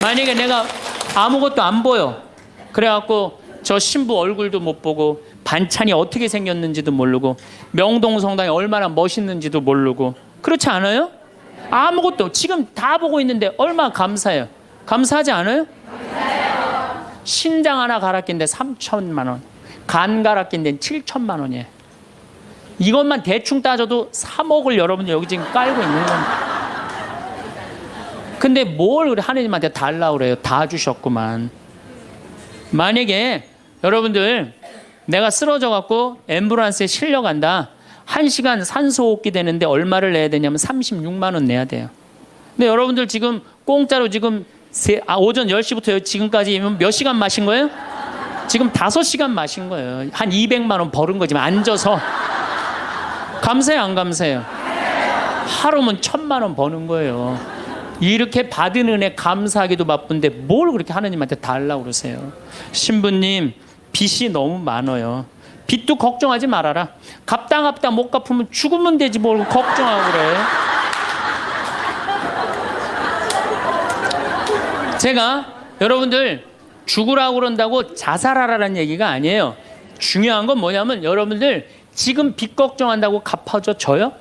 만약에 내가 아무것도 안 보여. 그래갖고 저 신부 얼굴도 못 보고 반찬이 어떻게 생겼는지도 모르고 명동성당이 얼마나 멋있는지도 모르고 그렇지 않아요? 아무것도 지금 다 보고 있는데 얼마나 감사해요. 감사하지 않아요? 감사해요. 신장 하나 갈아 낀데 3천만 원, 간 갈아 낀데 7천만 원이에요. 이것만 대충 따져도 3억을 여러분 여기 지금 깔고 있는 겁니다. 근데 뭘 우리 하느님한테 달라고 그래요? 다 주셨구만. 만약에 여러분들 내가 쓰러져 갖고 앰뷸런스에 실려간다. 1시간 산소호흡기 되는데 얼마를 내야 되냐면 36만 원 내야 돼요. 근데 여러분들 지금 공짜로 지금 오전 10시부터 지금까지 몇 시간 마신 거예요? 지금 5시간 마신 거예요. 한 200만 원 벌은 거지만 앉아서. 감사해요, 안 감사해요? 하루면 1,000만 원 버는 거예요. 이렇게 받은 은혜 감사하기도 바쁜데 뭘 그렇게 하나님한테 달라고 그러세요? 신부님, 빚이 너무 많아요. 빚도 걱정하지 말아라. 갚다 못 갚으면 죽으면 되지 뭘 걱정하고 그래. 제가 여러분들 죽으라고 그런다고 자살하라는 얘기가 아니에요. 중요한 건 뭐냐면 여러분들 지금 빚 걱정한다고 갚아줘요?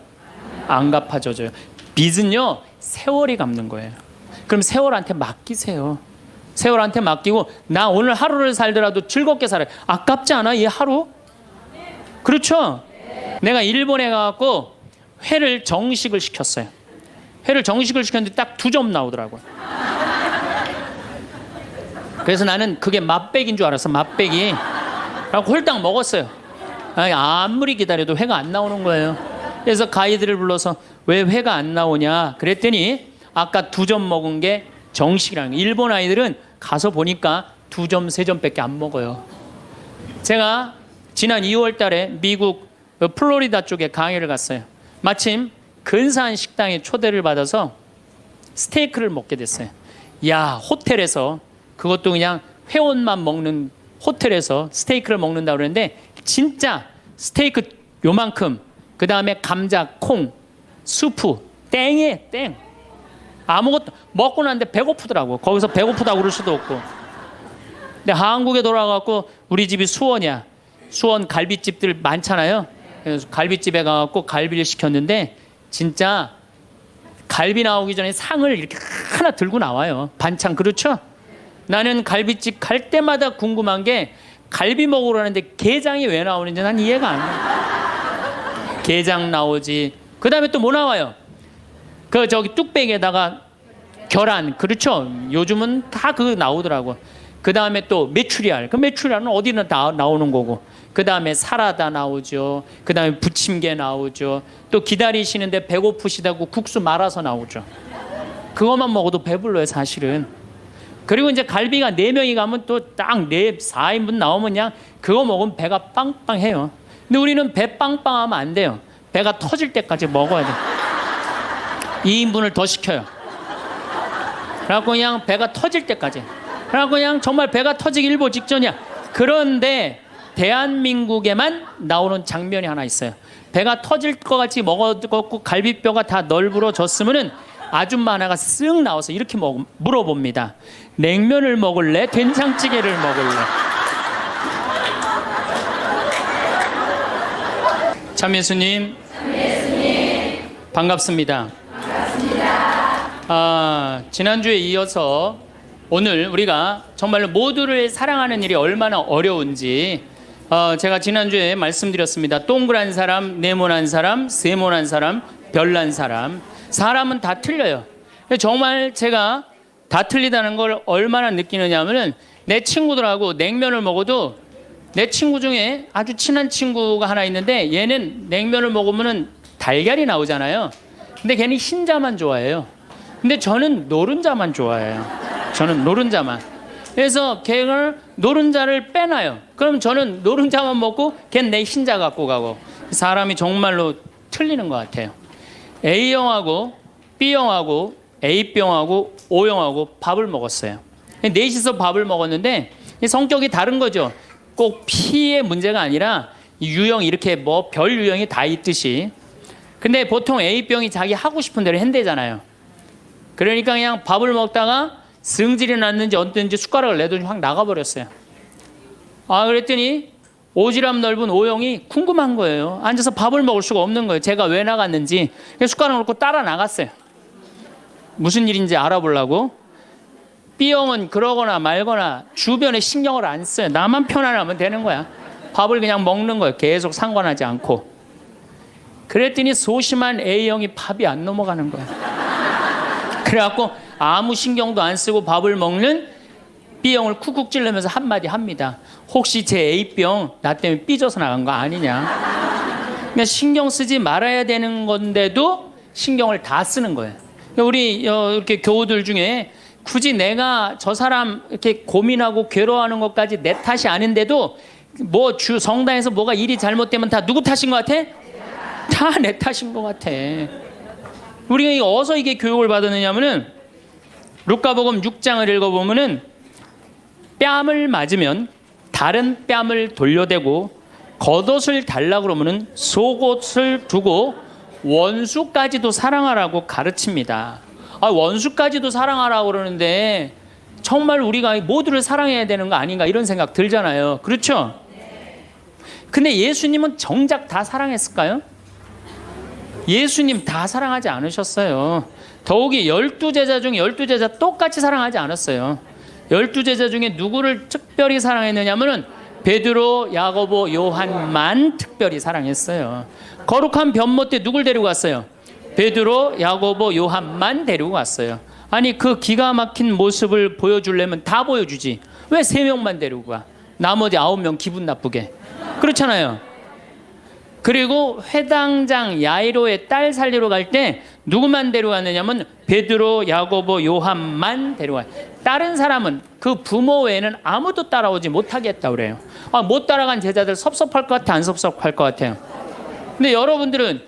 안 갚아줘요. 빚은요 세월이 갚는 거예요. 그럼 세월한테 맡기세요. 세월한테 맡기고 나 오늘 하루를 살더라도 즐겁게 살아요. 아깝지 않아 이 하루? 그렇죠? 내가 일본에 가갖고 회를 정식을 시켰어요. 회를 정식을 시켰는데 딱 2점 나오더라고요. 그래서 나는 그게 맛백인 줄 알았어. 맛백이. 그래서 홀딱 먹었어요. 아무리 기다려도 회가 안 나오는 거예요. 그래서 가이드를 불러서 왜 회가 안 나오냐 그랬더니 아까 2점 먹은 게 정식이라는 거예요. 일본 아이들은 가서 보니까 2점, 3점밖에 안 먹어요. 제가 지난 2월 달에 미국 플로리다 쪽에 강의를 갔어요. 마침 근사한 식당에 초대를 받아서 스테이크를 먹게 됐어요. 야, 호텔에서 그것도 그냥 회원만 먹는 호텔에서 스테이크를 먹는다고 그러는데 진짜 스테이크 요만큼 그 다음에 감자, 콩, 수프 땡이에요. 땡. 아무것도 먹고 났는데 배고프더라고. 거기서 배고프다고 그럴 수도 없고. 근데 한국에 돌아가고 우리 집이 수원이야. 수원 갈비집들 많잖아요. 그래서 갈비집에 가갖고 갈비를 시켰는데 진짜 갈비 나오기 전에 상을 이렇게 하나 들고 나와요. 반찬. 그렇죠? 나는 갈비집 갈 때마다 궁금한 게 갈비 먹으러 가는데 게장이 왜 나오는지 난 이해가 안 돼. 게장 나오지. 그 다음에 또 뭐 나와요? 그 저기 뚝배기에다가 계란. 그렇죠? 요즘은 다 그거 나오더라고. 그 다음에 또 메추리알. 그 메추리알은 어디나 다 나오는 거고. 그 다음에 사라다 나오죠. 그 다음에 부침개 나오죠. 또 기다리시는데 배고프시다고 국수 말아서 나오죠. 그것만 먹어도 배불러요 사실은. 그리고 이제 갈비가 4명이 가면 또 딱 4인분 나오면 그냥 그거 먹으면 배가 빵빵해요. 근데 우리는 배 빵빵하면 안 돼요. 배가 터질 때까지 먹어야 돼. 2인분을 더 시켜요. 그래갖고 그냥 배가 터질 때까지. 그래갖고 그냥 정말 배가 터지기 일보 직전이야. 그런데 대한민국에만 나오는 장면이 하나 있어요. 배가 터질 것 같이 먹었고 갈비뼈가 다 널브러졌으면은 아줌마 하나가 쓱 나와서 이렇게 물어봅니다. 냉면을 먹을래? 된장찌개를 먹을래? 참예수님, 반갑습니다. 지난주에 이어서 오늘 우리가 정말로 모두를 사랑하는 일이 얼마나 어려운지 제가 지난주에 말씀드렸습니다. 동그란 사람, 네모난 사람, 세모난 사람, 별난 사람. 사람은 다 틀려요. 정말 제가 다 틀리다는 걸 얼마나 느끼느냐 하면은 내 친구들하고 냉면을 먹어도 내 친구 중에 아주 친한 친구가 하나 있는데 얘는 냉면을 먹으면은 달걀이 나오잖아요. 근데 걔는 흰자만 좋아해요. 근데 저는 노른자만 좋아해요. 저는 노른자만. 그래서 걔를 노른자를 빼놔요. 그럼 저는 노른자만 먹고 걔는 내 흰자 갖고 가고. 사람이 정말로 틀리는 것 같아요. A형하고 B형하고 A병하고 O형하고 밥을 먹었어요. 넷이서 밥을 먹었는데 성격이 다른 거죠. 꼭 P의 문제가 아니라 유형 이렇게 뭐 별 유형이 다 있듯이. 근데 보통 A병이 자기 하고 싶은 대로 한대잖아요. 그러니까 그냥 밥을 먹다가 승질이 났는지 어땠는지 숟가락을 내더니 확 나가버렸어요. 그랬더니 오지랖 넓은 오영이 궁금한 거예요. 앉아서 밥을 먹을 수가 없는 거예요. 제가 왜 나갔는지. 숟가락 놓고 따라 나갔어요. 무슨 일인지 알아보려고. B형은 그러거나 말거나 주변에 신경을 안 써요. 나만 편안하면 되는 거야. 밥을 그냥 먹는 거예요. 계속 상관하지 않고. 그랬더니 소심한 A형이 밥이 안 넘어가는 거예요. 그래갖고 아무 신경도 안 쓰고 밥을 먹는 B형을 쿡쿡 찌르면서 한마디 합니다. 혹시 제 A병 나 때문에 삐져서 나간 거 아니냐. 그러니까 신경 쓰지 말아야 되는 건데도 신경을 다 쓰는 거예요. 우리 이렇게 교우들 중에 굳이 내가 저 사람 이렇게 고민하고 괴로워하는 것까지 내 탓이 아닌데도 뭐 성당에서 뭐가 일이 잘못되면 다 누구 탓인 것 같아? 다 내 탓인 것 같아. 우리가 어디서 이게 교육을 받았느냐면은 루카복음 6장을 읽어보면은 뺨을 맞으면 다른 뺨을 돌려대고 겉옷을 달라 그러면은 속옷을 두고 원수까지도 사랑하라고 가르칩니다. 원수까지도 사랑하라고 그러는데 정말 우리가 모두를 사랑해야 되는 거 아닌가 이런 생각 들잖아요. 그렇죠? 근데 예수님은 정작 다 사랑했을까요? 예수님 다 사랑하지 않으셨어요. 더욱이 12제자 중에 12제자 똑같이 사랑하지 않았어요. 12제자 중에 누구를 특별히 사랑했느냐면은 베드로, 야고보, 요한만 특별히 사랑했어요. 거룩한 변모 때 누굴 데리고 갔어요? 베드로, 야고보, 요한만 데리고 갔어요. 아니 그 기가 막힌 모습을 보여주려면 다 보여주지. 왜 3명만 데리고 가? 나머지 9명 기분 나쁘게. 그렇잖아요. 그리고 회당장 야이로의 딸 살리러 갈 때 누구만 데려갔느냐면 베드로, 야고보, 요한만 데려가요. 다른 사람은 그 부모 외에는 아무도 따라오지 못하겠다고 그래요. 못 따라간 제자들 섭섭할 것 같아, 안 섭섭할 것 같아요? 근데 여러분들은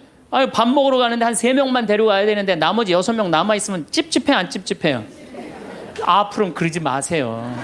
밥 먹으러 가는데 한 3명만 데려가야 되는데 나머지 6명 남아있으면 찝찝해, 안 찝찝해요? 앞으로는 그러지 마세요.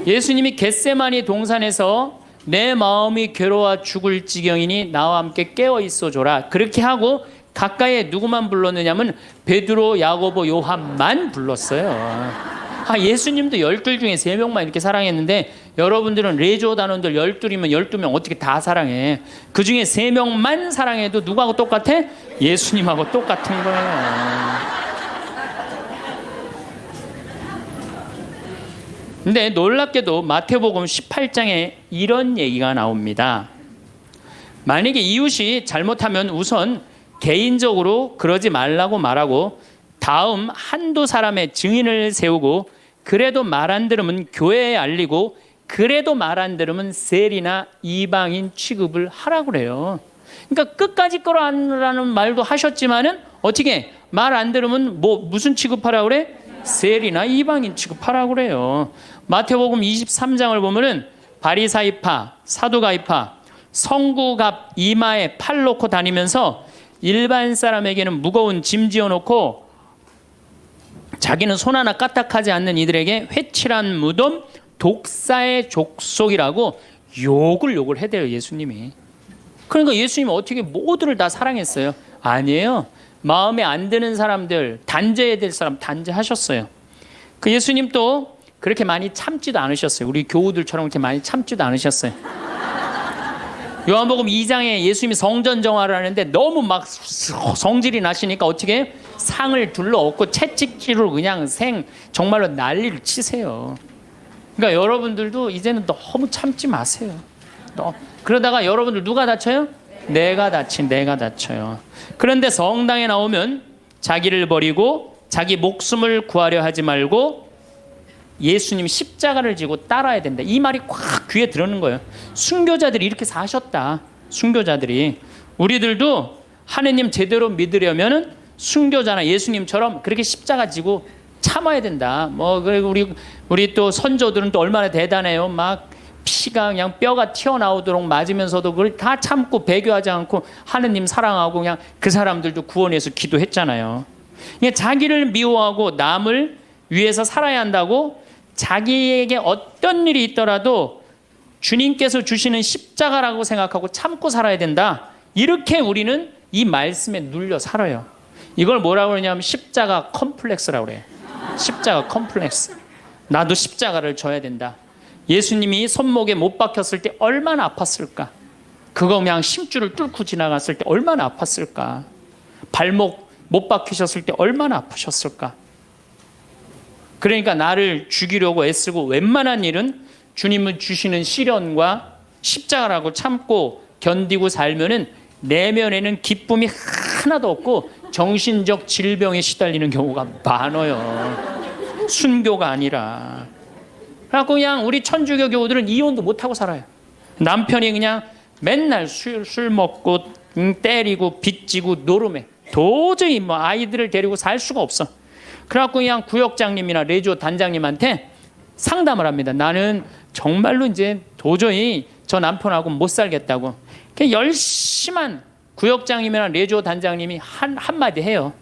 예수님이 겟세마니 동산에서 내 마음이 괴로워 죽을 지경이니 나와 함께 깨어 있어 줘라. 그렇게 하고 가까이에 누구만 불렀느냐면 베드로, 야고보, 요한만 불렀어요. 예수님도 12 중에 3명만 이렇게 사랑했는데 여러분들은 레조 단원들 12이면 12명 어떻게 다 사랑해? 그 중에 3명만 사랑해도 누구하고 똑같아? 예수님하고 똑같은 거예요. 근데 놀랍게도 마태복음 18장에 이런 얘기가 나옵니다. 만약에 이웃이 잘못하면 우선 개인적으로 그러지 말라고 말하고 다음 한두 사람의 증인을 세우고 그래도 말 안 들으면 교회에 알리고 그래도 말 안 들으면 세리나 이방인 취급을 하라고 그래요. 그러니까 끝까지 끌어안으라는 말도 하셨지만은 어떻게 말 안 들으면 무슨 취급하라고 그래? 세리나 이방인 취급하라고 그래요. 마태복음 23장을 보면은 바리사이파, 사두가이파, 성구갑 이마에 팔 놓고 다니면서 일반 사람에게는 무거운 짐 지어놓고 자기는 손 하나 까딱하지 않는 이들에게 회칠한 무덤, 독사의 족속이라고 욕을 해대요, 예수님이. 그러니까 예수님은 어떻게 모두를 다 사랑했어요? 아니에요. 마음에 안 드는 사람들, 단죄해야 될 사람 단죄하셨어요. 그 예수님 또 그렇게 많이 참지도 않으셨어요. 우리 교우들처럼 그렇게 많이 참지도 않으셨어요. 요한복음 2장에 예수님이 성전 정화를 하는데 너무 막 성질이 나시니까 어떻게 상을 둘러엎고 채찍질로 그냥 정말로 난리를 치세요. 그러니까 여러분들도 이제는 너무 참지 마세요. 그러다가 여러분들 누가 다쳐요? 내가 다쳐요. 그런데 성당에 나오면 자기를 버리고 자기 목숨을 구하려 하지 말고 예수님 십자가를 지고 따라야 된다. 이 말이 꽉 귀에 들어오는 거예요. 순교자들이 이렇게 사셨다. 순교자들이. 우리들도 하느님 제대로 믿으려면 순교자나 예수님처럼 그렇게 십자가 지고 참아야 된다. 그리고 우리 또 선조들은 또 얼마나 대단해요. 막 피가 그냥 뼈가 튀어나오도록 맞으면서도 그걸 다 참고 배교하지 않고 하느님 사랑하고 그냥 그 사람들도 구원해서 기도했잖아요. 자기를 미워하고 남을 위해서 살아야 한다고 자기에게 어떤 일이 있더라도 주님께서 주시는 십자가라고 생각하고 참고 살아야 된다. 이렇게 우리는 이 말씀에 눌려 살아요. 이걸 뭐라고 그러냐면 십자가 컴플렉스라고 그래요. 십자가 컴플렉스. 나도 십자가를 져야 된다. 예수님이 손목에 못 박혔을 때 얼마나 아팠을까? 그거 그냥 심줄을 뚫고 지나갔을 때 얼마나 아팠을까? 발목 못 박히셨을 때 얼마나 아프셨을까? 그러니까 나를 죽이려고 애쓰고 웬만한 일은 주님은 주시는 시련과 십자가라고 참고 견디고 살면은 내면에는 기쁨이 하나도 없고 정신적 질병에 시달리는 경우가 많아요. 순교가 아니라. 그래갖고 그냥 우리 천주교 교우들은 이혼도 못하고 살아요. 남편이 그냥 맨날 술 먹고 때리고 빚지고 노름해. 도저히 뭐 아이들을 데리고 살 수가 없어. 그래갖고 그냥 구역장님이나 레지오 단장님한테 상담을 합니다. 나는 정말로 이제 도저히 저 남편하고 못 살겠다고. 그냥 열심한 구역장님이나 레지오 단장님이 한마디 해요.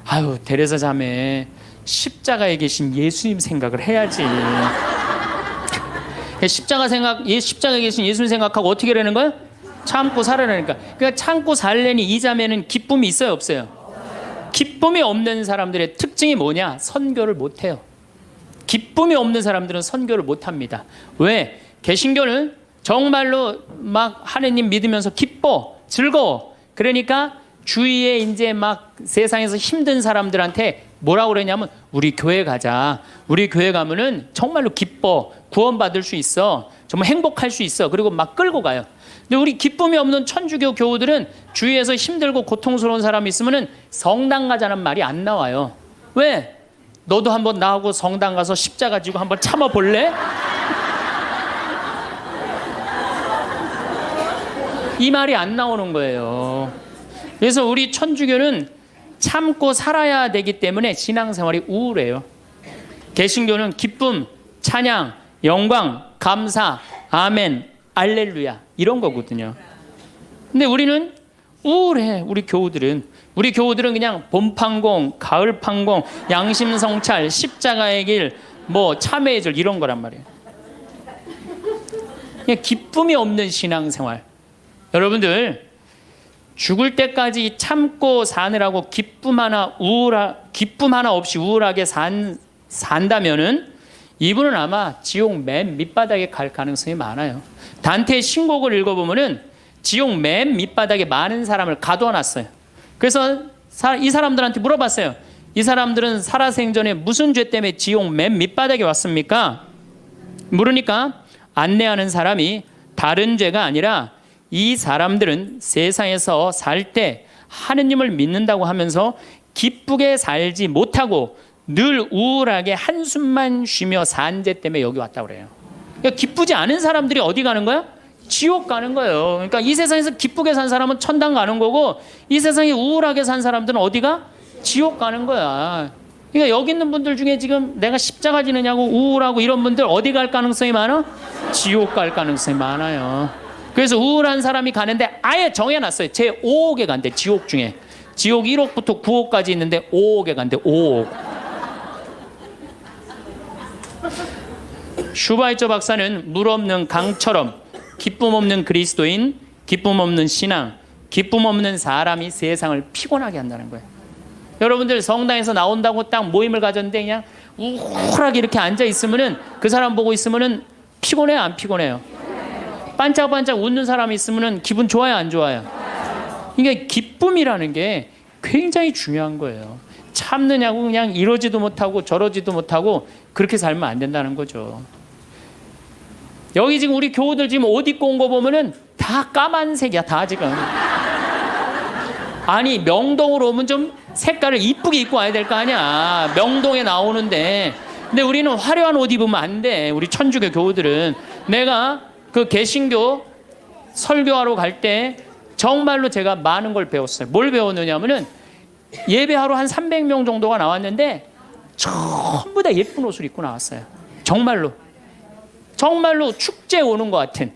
아유, 데레사 자매, 십자가에 계신 예수님 생각을 해야지. 십자가에 계신 예수님 생각하고 어떻게 하라는 거야? 참고 살아라니까. 그러니까 참고 살려니 이 자매는 기쁨이 있어요, 없어요? 기쁨이 없는 사람들의 특징이 뭐냐? 선교를 못 해요. 기쁨이 없는 사람들은 선교를 못 합니다. 왜? 개신교는 정말로 막 하느님 믿으면서 기뻐, 즐거워. 그러니까 주위에 이제 막 세상에서 힘든 사람들한테 뭐라고 그러냐면 우리 교회 가자. 우리 교회 가면은 정말로 기뻐, 구원받을 수 있어. 정말 행복할 수 있어. 그리고 막 끌고 가요. 근데 우리 기쁨이 없는 천주교 교우들은 주위에서 힘들고 고통스러운 사람이 있으면은 성당 가자는 말이 안 나와요. 왜? 너도 한번 나하고 성당 가서 십자가 지고 한번 참아 볼래? 이 말이 안 나오는 거예요. 그래서 우리 천주교는 참고 살아야 되기 때문에 신앙생활이 우울해요. 개신교는 기쁨, 찬양, 영광, 감사, 아멘, 알렐루야 이런 거거든요. 근데 우리는 우울해. 우리 교우들은 그냥 봄판공, 가을판공, 양심성찰, 십자가의 길, 뭐 참회의 절 이런 거란 말이에요. 그냥 기쁨이 없는 신앙생활. 여러분들 죽을 때까지 참고 사느라고 기쁨 하나 없이 우울하게 산다면은 이분은 아마 지옥 맨 밑바닥에 갈 가능성이 많아요. 단테의 신곡을 읽어보면은 지옥 맨 밑바닥에 많은 사람을 가둬놨어요. 그래서 이 사람들한테 물어봤어요. 이 사람들은 살아생전에 무슨 죄 때문에 지옥 맨 밑바닥에 왔습니까? 물으니까 안내하는 사람이 다른 죄가 아니라 이 사람들은 세상에서 살 때 하느님을 믿는다고 하면서 기쁘게 살지 못하고 늘 우울하게 한숨만 쉬며 산 죄 때문에 여기 왔다고 그래요. 그러니까 기쁘지 않은 사람들이 어디 가는 거야? 지옥 가는 거예요. 그러니까 이 세상에서 기쁘게 산 사람은 천당 가는 거고 이 세상에 우울하게 산 사람들은 어디가? 지옥 가는 거야. 그러니까 여기 있는 분들 중에 지금 내가 십자가 지느냐고 우울하고 이런 분들 어디 갈 가능성이 많아? 지옥 갈 가능성이 많아요. 그래서 우울한 사람이 가는데 아예 정해놨어요. 제 5억에 간대. 지옥 중에. 지옥 1억부터 9억까지 있는데 5억에 간대. 5억. 슈바이처 박사는 물 없는 강처럼 기쁨 없는 그리스도인, 기쁨 없는 신앙, 기쁨 없는 사람이 세상을 피곤하게 한다는 거예요. 여러분들 성당에서 나온다고 딱 모임을 가졌는데 그냥 우울하게 이렇게 앉아 있으면은 그 사람 보고 있으면은 피곤해요, 안 피곤해요? 반짝반짝 웃는 사람이 있으면은 기분 좋아요, 안 좋아요? 그러니까 기쁨이라는 게 굉장히 중요한 거예요. 참느냐고 그냥 이러지도 못하고 저러지도 못하고 그렇게 살면 안 된다는 거죠. 여기 지금 우리 교우들 지금 옷 입고 온 거 보면은 다 까만색이야, 다 지금. 아니 명동으로 오면 좀 색깔을 이쁘게 입고 와야 될 거 아니야. 명동에 나오는데. 근데 우리는 화려한 옷 입으면 안 돼. 우리 천주교 교우들은. 내가 그 개신교 설교하러 갈 때 정말로 제가 많은 걸 배웠어요. 뭘 배웠느냐면은 예배하러 한 300명 정도가 나왔는데 전부 다 예쁜 옷을 입고 나왔어요. 정말로 축제 오는 것 같은.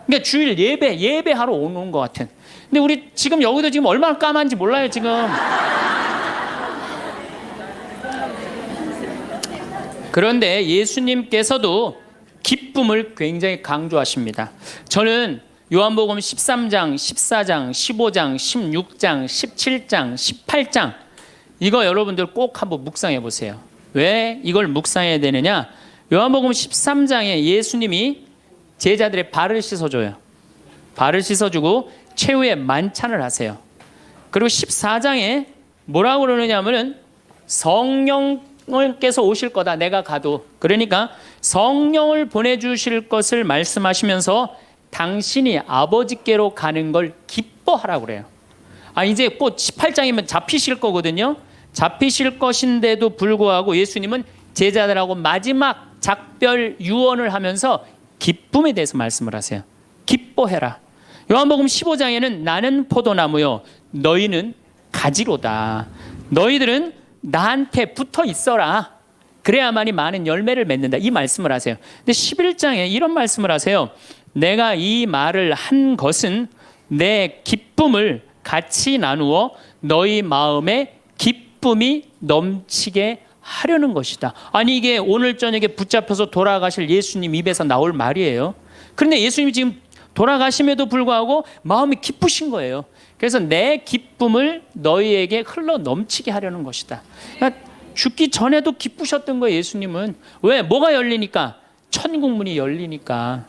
그러니까 주일 예배하러 오는 것 같은. 근데 우리 지금 여기도 지금 얼마나 까만지 몰라요 지금. 그런데 예수님께서도 기쁨을 굉장히 강조하십니다. 저는 요한복음 13장, 14장, 15장, 16장, 17장, 18장 이거 여러분들 꼭 한번 묵상해 보세요. 왜 이걸 묵상해야 되느냐? 요한복음 13장에 예수님이 제자들의 발을 씻어줘요. 발을 씻어주고 최후의 만찬을 하세요. 그리고 14장에 뭐라고 그러느냐 하면은 성령께서 오실 거다, 내가 가도. 그러니까 성령을 보내주실 것을 말씀하시면서 당신이 아버지께로 가는 걸 기뻐하라고 그래요. 이제 곧 18장이면 잡히실 거거든요. 잡히실 것인데도 불구하고 예수님은 제자들하고 마지막 작별 유언을 하면서 기쁨에 대해서 말씀을 하세요. 기뻐해라. 요한복음 15장에는 나는 포도나무요 너희는 가지로다. 너희들은 나한테 붙어 있어라. 그래야만이 많은 열매를 맺는다. 이 말씀을 하세요. 근데 11장에 이런 말씀을 하세요. 내가 이 말을 한 것은 내 기쁨을 같이 나누어 너희 마음에 기쁨이 넘치게 하려는 것이다. 아니 이게 오늘 저녁에 붙잡혀서 돌아가실 예수님 입에서 나올 말이에요. 그런데 예수님이 지금 돌아가심에도 불구하고 마음이 기쁘신 거예요. 그래서 내 기쁨을 너희에게 흘러 넘치게 하려는 것이다. 그러니까 죽기 전에도 기쁘셨던 거예요. 예수님은. 왜? 뭐가 열리니까? 천국문이 열리니까.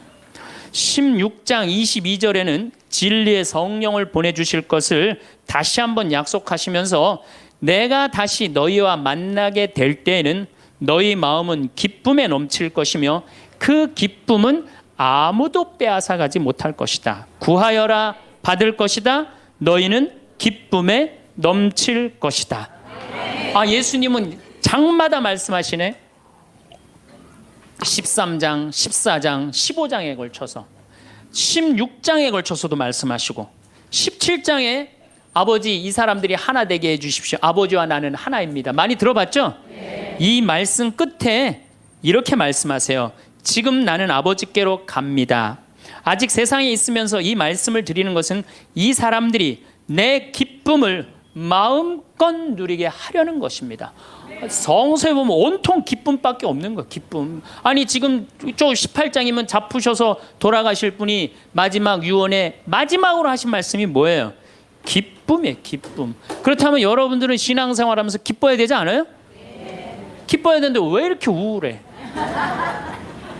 16장 22절에는 진리의 성령을 보내주실 것을 다시 한번 약속하시면서 내가 다시 너희와 만나게 될 때에는 너희 마음은 기쁨에 넘칠 것이며 그 기쁨은 아무도 빼앗아가지 못할 것이다. 구하여라 받을 것이다. 너희는 기쁨에 넘칠 것이다. 예수님은 장마다 말씀하시네. 13장, 14장, 15장에 걸쳐서 16장에 걸쳐서도 말씀하시고 17장에 아버지 이 사람들이 하나 되게 해주십시오. 아버지와 나는 하나입니다. 많이 들어봤죠? 네. 이 말씀 끝에 이렇게 말씀하세요. 지금 나는 아버지께로 갑니다. 아직 세상에 있으면서 이 말씀을 드리는 것은 이 사람들이 내 기쁨을 마음껏 누리게 하려는 것입니다. 성서에 보면 온통 기쁨밖에 없는 거예요. 기쁨. 아니 지금 저 18장이면 잡으셔서 돌아가실 분이 마지막 유언에 마지막으로 하신 말씀이 뭐예요? 기쁨이에요. 기쁨. 그렇다면 여러분들은 신앙생활하면서 기뻐야 되지 않아요? 기뻐야 되는데 왜 이렇게 우울해?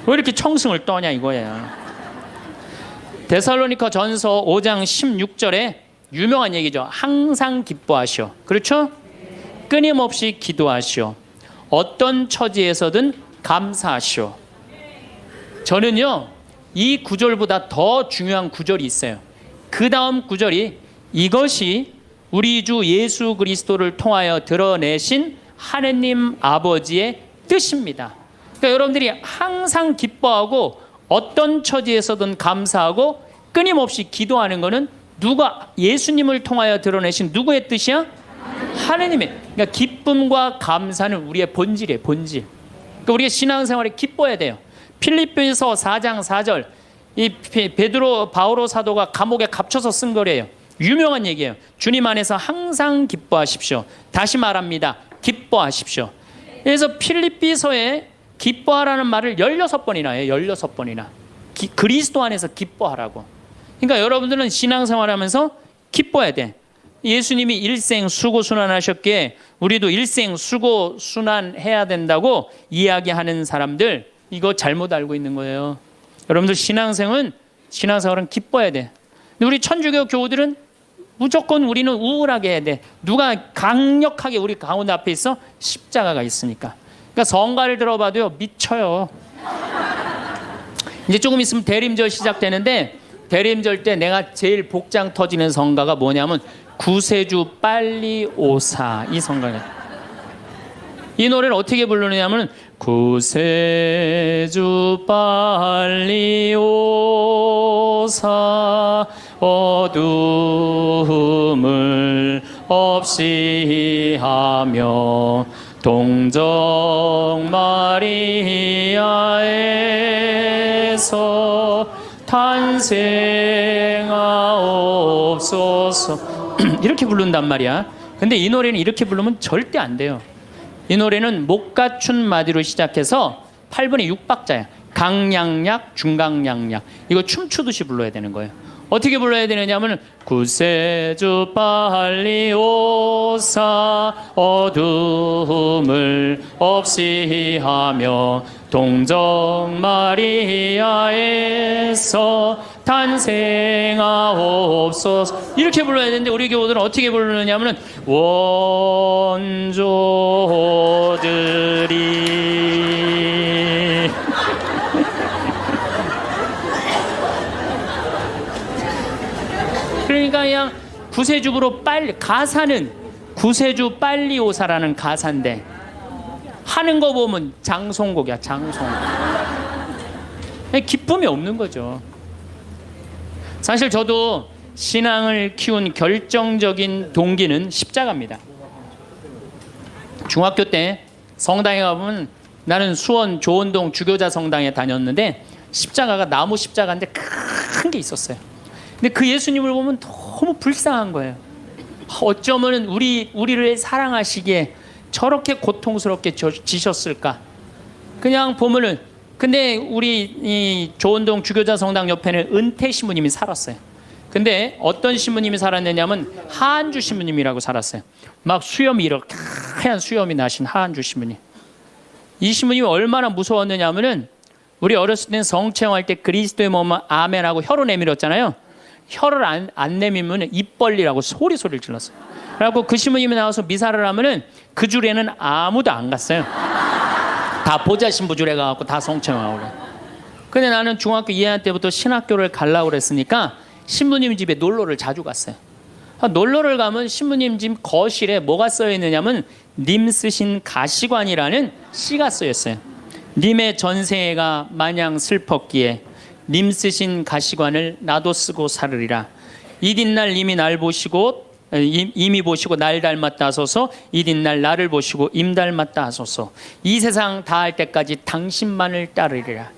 왜 이렇게 청승을 떠냐 이거야. 데살로니가 전서 5장 16절에 유명한 얘기죠. 항상 기뻐하시오. 그렇죠? 끊임없이 기도하시오. 어떤 처지에서든 감사하시오. 저는요, 이 구절보다 더 중요한 구절이 있어요. 그 다음 구절이 이것이 우리 주 예수 그리스도를 통하여 드러내신 하느님 아버지의 뜻입니다. 그러니까 여러분들이 항상 기뻐하고 어떤 처지에서든 감사하고 끊임없이 기도하는 것은 누가 예수님을 통하여 드러내신 누구의 뜻이야? 하느님의. 그러니까 기쁨과 감사는 우리의 본질이에요. 본질. 그러니까 우리가 신앙생활에 기뻐야 돼요. 필립보서 4장 4절 이 베드로 바오로 사도가 감옥에 갇혀서 쓴 거래요. 유명한 얘기예요. 주님 안에서 항상 기뻐하십시오. 다시 말합니다. 기뻐하십시오. 그래서 필립비서에 기뻐하라는 말을 16번이나 해요. 16번이나. 그리스도 안에서 기뻐하라고. 그러니까 여러분들은 신앙생활하면서 기뻐야 돼. 예수님이 일생 수고순환하셨기에 우리도 일생 수고순환해야 된다고 이야기하는 사람들 이거 잘못 알고 있는 거예요. 여러분들 신앙생활은 기뻐야 돼. 근데 우리 천주교 교우들은 무조건 우리는 우울하게 해야 돼. 누가 강력하게 우리 가운데 앞에 있어? 십자가가 있으니까. 그러니까 성가를 들어봐도요 미쳐요. 이제 조금 있으면 대림절 시작되는데 대림절 때 내가 제일 복장 터지는 성가가 뭐냐면 구세주 빨리 오사 이 성가예요. 이 노래를 어떻게 부르느냐면 구세주 빨리 오사 어둠을 없이 하며 동정 마리아에서 탄생하옵소서 이렇게 부른단 말이야. 근데 이 노래는 이렇게 부르면 절대 안 돼요. 이 노래는 목 갖춘 마디로 시작해서 8분의 6박자야. 강량약, 중강량약. 이거 춤추듯이 불러야 되는 거예요. 어떻게 불러야 되느냐면 구세주 빨리 오사 어둠을 없이 하며 동정 마리아에서 탄생하옵소서. 이렇게 불러야 되는데 우리 교우들은 어떻게 부르느냐면 원조들이 그러니까 그냥 구세주로 빨리, 가사는 구세주 빨리 오사라는 가사인데 하는 거 보면 장송곡이야. 장송곡. 기쁨이 없는 거죠. 사실 저도 신앙을 키운 결정적인 동기는 십자가입니다. 중학교 때 성당에 가보면, 나는 수원 조원동 주교자 성당에 다녔는데 십자가가 나무 십자가인데 큰 게 있었어요. 근데 그 예수님을 보면 너무 불쌍한 거예요. 어쩌면 우리를 사랑하시기에 저렇게 고통스럽게 지셨을까. 그냥 보면은, 근데 우리 이 조원동 주교자 성당 옆에는 은퇴 신부님이 살았어요. 근데 어떤 신부님이 살았느냐면 하한주 신부님이라고 살았어요. 막 수염이 이렇게 하얀 수염이 나신 하한주 신부님. 이 신부님이 얼마나 무서웠느냐면은, 우리 어렸을 때는 성체험할 때 그리스도의 몸은 아멘하고 혀로 내밀었잖아요. 혀를 안 내밀면 입 벌리라고 소리를 질렀어요. 그래갖고 그 신부님이 나와서 미사를 하면은 그 줄에는 아무도 안 갔어요. 다 보좌 신부 줄에 가갖고 다 성체험하고 그래. 근데 나는 중학교 2학년 때부터 신학교를 가려고 그랬으니까 신부님 집에 놀러를 자주 갔어요. 놀러를 가면 신부님 집 거실에 뭐가 써있느냐면 님 쓰신 가시관이라는 시가 쓰였어요. 님의 전생애가 마냥 슬펐기에 님 쓰신 가시관을 나도 쓰고 살으리라. 이튿날 님이 날 보시고 임이 보시고 날 닮았다 하소서. 이튿날 나를 보시고 임 닮았다 하소서. 이 세상 다할 때까지 당신만을 따르리라.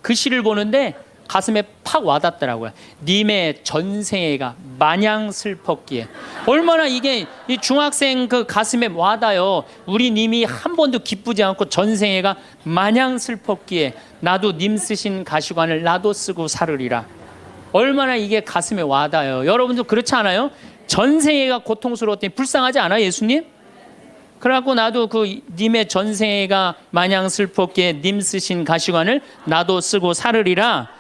그 시를 보는데 가슴에 팍 와닿더라고요. 님의 전생애가 마냥 슬펐기에. 얼마나 이게 이 중학생 그 가슴에 와닿아요. 우리 님이 한 번도 기쁘지 않고 전생애가 마냥 슬펐기에 나도 님 쓰신 가시관을 나도 쓰고 살으리라. 얼마나 이게 가슴에 와닿아요. 여러분도 그렇지 않아요? 전생애가 고통스러웠더니 불쌍하지 않아요, 예수님? 그래갖고 나도 그 님의 전생애가 마냥 슬펐기에 님 쓰신 가시관을 나도 쓰고 살으리라.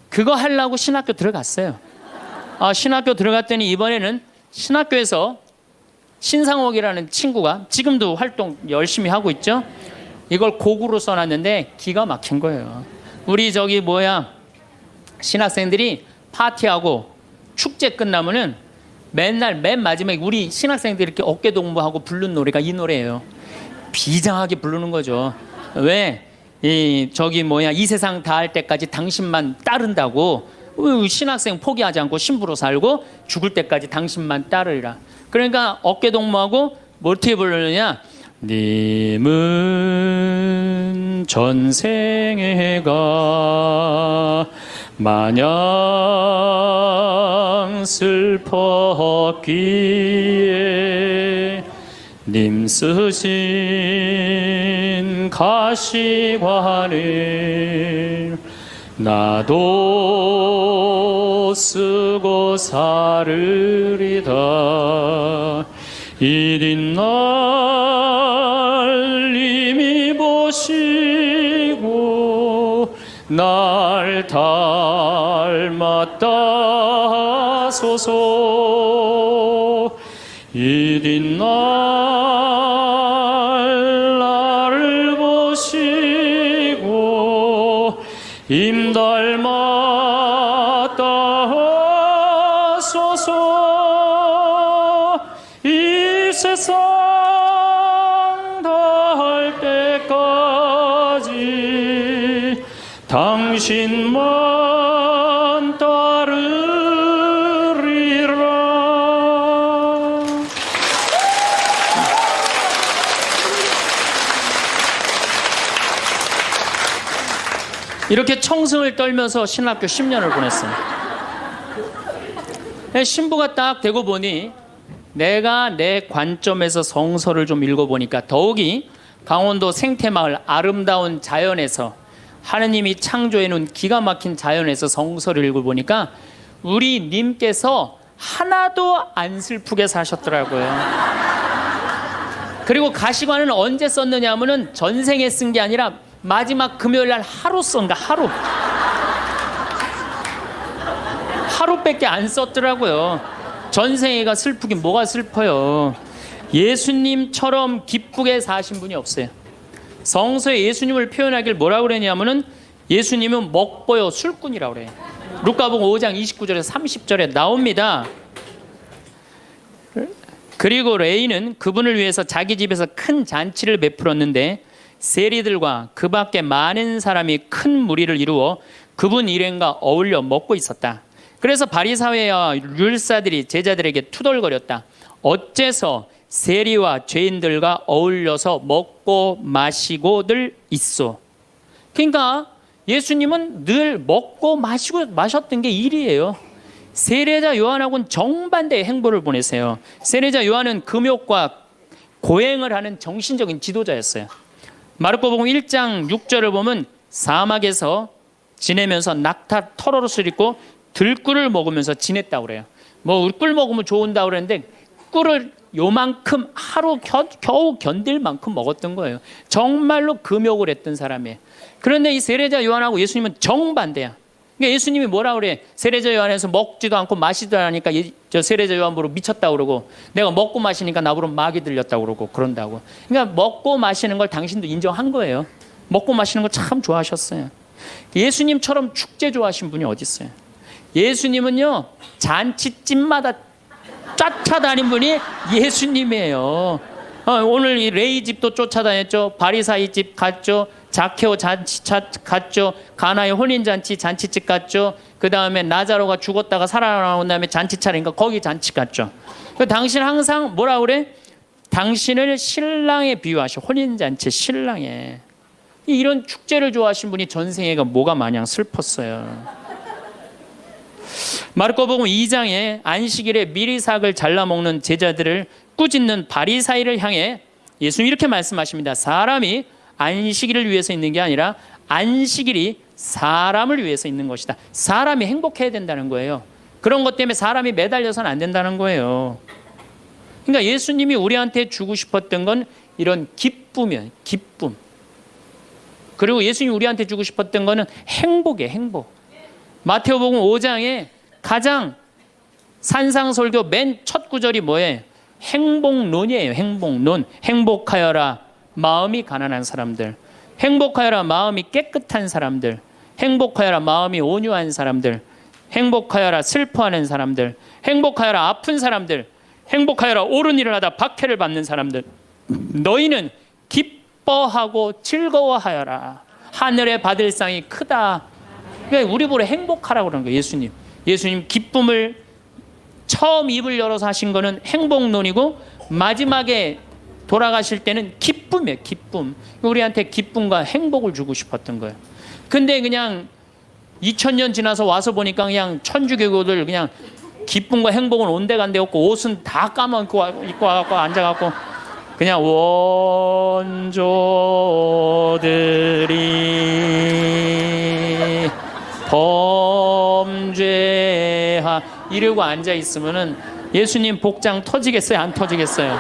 그거 하려고 신학교 들어갔어요. 신학교 들어갔더니 이번에는 신학교에서 신상옥이라는 친구가 지금도 활동 열심히 하고 있죠. 이걸 곡으로 써놨는데 기가 막힌 거예요. 우리 신학생들이 파티하고 축제 끝나면은 맨날 맨 마지막에 우리 신학생들이 이렇게 어깨 동무하고 부르는 노래가 이 노래예요. 비장하게 부르는 거죠. 왜? 이 세상 다할 때까지 당신만 따른다고. 신학생 포기하지 않고 신부로 살고 죽을 때까지 당신만 따르리라. 그러니까 어깨 동무하고 어떻게 부르느냐? 님은 전생애가 마냥 슬펐기에 님 쓰신 가시관을 나도 쓰고 살으리다. 이튿날 님이 보시고 날 닮았다 하소서. 이튿날 나를 보시고 임 닮았다 하소서. 이 세상 다할 때까지 당신만 따르리라. 이렇게 청승을 떨면서 신학교 10년을 보냈어요. 신부가 딱 되고 보니 내가 내 관점에서 성서를 좀 읽어보니까 더욱이 강원도 생태마을 아름다운 자연에서 하느님이 창조해 놓은 기가 막힌 자연에서 성서를 읽어보니까 우리 님께서 하나도 안 슬프게 사셨더라고요. 그리고 가시관은 언제 썼느냐 하면은 전생에 쓴 게 아니라 마지막 금요일 날 하루 쓴가, 하루. 하루밖에 안 썼더라고요. 전생애가 슬프긴 뭐가 슬퍼요. 예수님처럼 기쁘게 사신 분이 없어요. 성서에 예수님을 표현하길 뭐라고 그러냐면은 예수님은 먹보요 술꾼이라고 그래요. 루카복음 5장 29절에서 30절에 나옵니다. 그리고 레이는 그분을 위해서 자기 집에서 큰 잔치를 베풀었는데 세리들과 그 밖에 많은 사람이 큰 무리를 이루어 그분 일행과 어울려 먹고 있었다. 그래서 바리사회와 율사들이 제자들에게 투덜거렸다. 어째서 세리와 죄인들과 어울려서 먹고 마시고들 있어. 그러니까 예수님은 늘 먹고 마시고 마셨던 게 일이에요. 세례자 요한하고는 정반대의 행보를 보내세요. 세례자 요한은 금욕과 고행을 하는 정신적인 지도자였어요. 마르코복음 1장 6절을 보면 사막에서 지내면서 낙타 털옷을 입고 들꿀을 먹으면서 지냈다고 그래요. 뭐 꿀 먹으면 좋은다고 그랬는데 꿀을 요만큼 하루 겨우 견딜 만큼 먹었던 거예요. 정말로 금욕을 했던 사람이에요. 그런데 이 세례자 요한하고 예수님은 정반대야. 그러니까 예수님이 뭐라 그래? 세례자 요한에서 먹지도 않고 마시지도 않으니까 저 세례자 요한 보러 미쳤다고 그러고, 내가 먹고 마시니까 나보러 마귀 들렸다고 그러고 그런다고. 그러니까 먹고 마시는 걸 당신도 인정한 거예요. 먹고 마시는 거 참 좋아하셨어요. 예수님처럼 축제 좋아하신 분이 어디 있어요? 예수님은요 잔치집마다 쫓아다닌 분이 예수님이에요. 오늘 이 레이 집도 쫓아다녔죠. 바리사이 집 갔죠. 자케오 잔치 갔죠. 가나의 혼인잔치 잔치집 갔죠. 그 다음에 나자로가 죽었다가 살아나온 다음에 잔치 차리니까 거기 잔치 갔죠. 당신 항상 뭐라 그래? 당신을 신랑에 비유하셔. 혼인잔치 신랑에. 이런 축제를 좋아하신 분이 전생애가 뭐가 마냥 슬펐어요. 마르코복음 2장에 안식일에 미리삭을 잘라 먹는 제자들을 꾸짖는 바리사이를 향해 예수님 이렇게 말씀하십니다. 사람이 안식일을 위해서 있는 게 아니라 안식일이 사람을 위해서 있는 것이다. 사람이 행복해야 된다는 거예요. 그런 것 때문에 사람이 매달려서는 안 된다는 거예요. 그러니까 예수님이 우리한테 주고 싶었던 건 이런 기쁨이에요. 기쁨. 그리고 예수님이 우리한테 주고 싶었던 거는 행복이에요. 행복. 마태오복음 5장에 가장 산상설교 맨 첫 구절이 뭐예요? 행복론이에요. 행복론. 행복하여라 마음이 가난한 사람들, 행복하여라 마음이 깨끗한 사람들, 행복하여라 마음이 온유한 사람들, 행복하여라 슬퍼하는 사람들, 행복하여라 아픈 사람들, 행복하여라 옳은 일을 하다 박해를 받는 사람들. 너희는 기뻐하고 즐거워하여라. 하늘에 받을 상이 크다. 그러니까 우리 보러 행복하라고 그러는 거예요. 예수님 기쁨을 처음 입을 열어서 하신 거는 행복론이고 마지막에 돌아가실 때는 기쁨이에요. 기쁨. 우리한테 기쁨과 행복을 주고 싶었던 거예요. 근데 그냥 2000년 지나서 와서 보니까 그냥 천주교들 그냥 기쁨과 행복은 온데간데 없고 옷은 다 까먹고 입고 와갖고 앉아갖고 그냥 원조들이 범죄하 이러고 앉아 있으면은 예수님 복장 터지겠어요? 안 터지겠어요?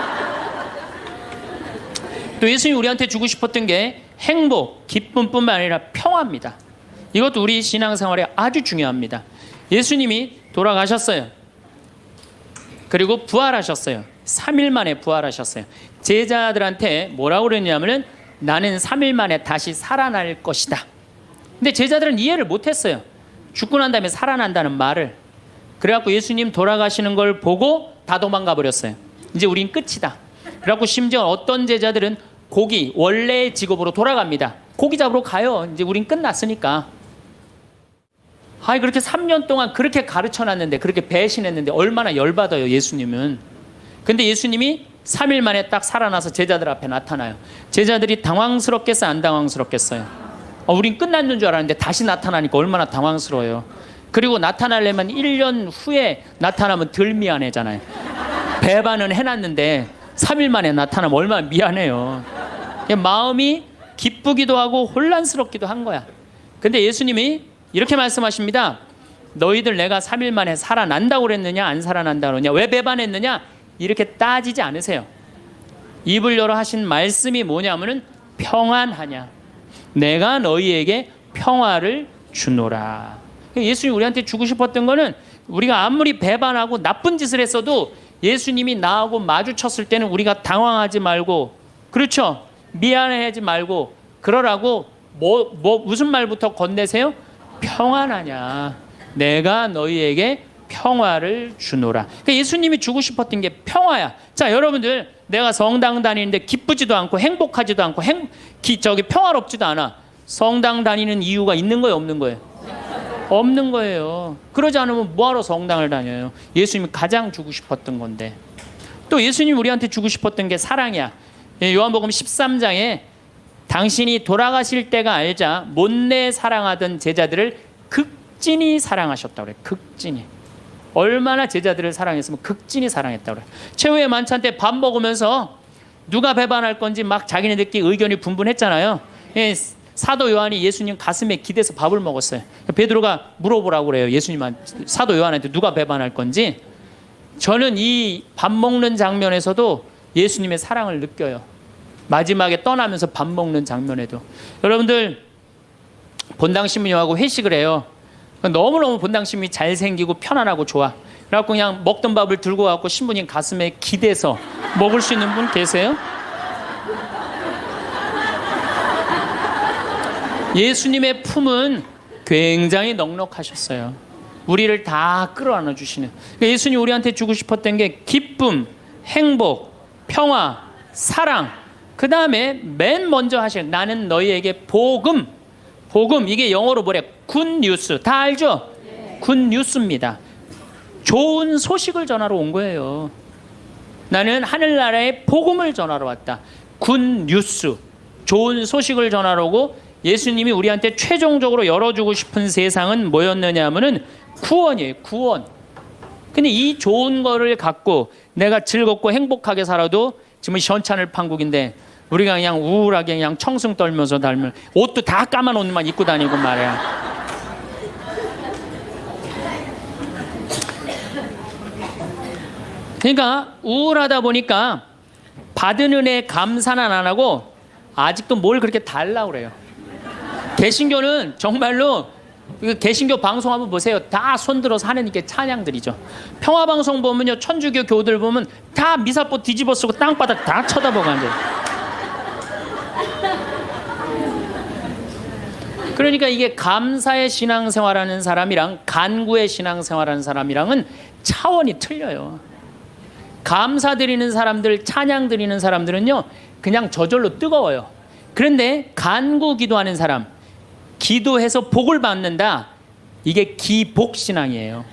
또 예수님이 우리한테 주고 싶었던 게 행복, 기쁨뿐만 아니라 평화입니다. 이것도 우리 신앙생활에 아주 중요합니다. 예수님이 돌아가셨어요. 그리고 부활하셨어요. 3일 만에 부활하셨어요. 제자들한테 뭐라고 그랬냐면은 나는 3일 만에 다시 살아날 것이다. 근데 제자들은 이해를 못했어요. 죽고 난 다음에 살아난다는 말을. 그래갖고 예수님 돌아가시는 걸 보고 다 도망가 버렸어요. 이제 우린 끝이다. 그래갖고 심지어 어떤 제자들은 고기, 원래의 직업으로 돌아갑니다. 고기 잡으러 가요. 이제 우린 끝났으니까. 그렇게 3년 동안 그렇게 가르쳐놨는데, 그렇게 배신했는데 얼마나 열받아요, 예수님은. 근데 예수님이 3일 만에 딱 살아나서 제자들 앞에 나타나요. 제자들이 당황스럽겠어요, 안 당황스럽겠어요? 우린 끝났는 줄 알았는데 다시 나타나니까 얼마나 당황스러워요. 그리고 나타나려면 1년 후에 나타나면 덜 미안해잖아요. 배반은 해놨는데 3일 만에 나타나면 얼마나 미안해요. 마음이 기쁘기도 하고 혼란스럽기도 한 거야. 근데 예수님이 이렇게 말씀하십니다. 너희들 내가 3일 만에 살아난다고 그랬느냐 안 살아난다고 그랬느냐 왜 배반했느냐 이렇게 따지지 않으세요. 입을 열어 하신 말씀이 뭐냐면은 평안하냐 내가 너희에게 평화를 주노라. 예수님이 우리한테 주고 싶었던 거는 우리가 아무리 배반하고 나쁜 짓을 했어도 예수님이 나하고 마주쳤을 때는 우리가 당황하지 말고 그렇죠 미안해하지 말고 그러라고 무슨 말부터 건네세요? 평안하냐 내가 너희에게 평화를 주노라. 그러니까 예수님이 주고 싶었던 게 평화야. 자 여러분들 내가 성당 다니는데 기쁘지도 않고 행복하지도 않고 평화롭지도 않아. 성당 다니는 이유가 있는 거예요 없는 거예요? 없는 거예요. 그러지 않으면 뭐하러 성당을 다녀요? 예수님이 가장 주고 싶었던 건데. 또 예수님이 우리한테 주고 싶었던 게 사랑이야. 요한복음 13장에 당신이 돌아가실 때가 알자 못내 사랑하던 제자들을 극진히 사랑하셨다고 그래. 극진히. 얼마나 제자들을 사랑했으면 극진히 사랑했다고 그래. 최후의 만찬 때 밥 먹으면서 누가 배반할 건지 막 자기네들끼리 의견이 분분했잖아요. 사도 요한이 예수님 가슴에 기대서 밥을 먹었어요. 베드로가 물어보라고 그래요. 예수님한테 사도 요한한테 누가 배반할 건지. 저는 이 밥 먹는 장면에서도 예수님의 사랑을 느껴요. 마지막에 떠나면서 밥 먹는 장면에도. 여러분들 본당 신부님하고 회식을 해요. 너무너무 본당 신부님이 잘생기고 편안하고 좋아. 그래갖고 그냥 먹던 밥을 들고 와갖고 신부님 가슴에 기대서 먹을 수 있는 분 계세요? 예수님의 품은 굉장히 넉넉하셨어요. 우리를 다 끌어안아 주시는. 예수님 우리한테 주고 싶었던 게 기쁨, 행복, 평화, 사랑. 그 다음에 맨 먼저 하실 나는 너희에게 복음. 복음 이게 영어로 뭐래? 굿뉴스. 다 알죠? 굿뉴스입니다. 좋은 소식을 전하러 온 거예요. 나는 하늘나라의 복음을 전하러 왔다. 굿뉴스. 좋은 소식을 전하러 오고 예수님이 우리한테 최종적으로 열어주고 싶은 세상은 뭐였느냐 하면은 구원이에요. 구원. 근데 이 좋은 거를 갖고 내가 즐겁고 행복하게 살아도 지금 시원찮을 판국인데 우리가 그냥 우울하게 그냥 청승 떨면서 달면 옷도 다 까만 옷만 입고 다니고 말이야. 그러니까 우울하다 보니까 받은 은혜 감사는 안 하고 아직도 뭘 그렇게 달라고 그래요. 개신교는 정말로 개신교 방송 한번 보세요. 다 손들어서 하나님께 찬양드리죠. 평화방송 보면요, 천주교 교들 보면 다 미사포 뒤집어 쓰고 땅바닥 다 쳐다보고 앉아요. 그러니까 이게 감사의 신앙생활하는 사람이랑 간구의 신앙생활하는 사람이랑은 차원이 틀려요. 감사드리는 사람들, 찬양드리는 사람들은요 그냥 저절로 뜨거워요. 그런데 간구 기도하는 사람, 기도해서 복을 받는다, 이게 기복신앙이에요.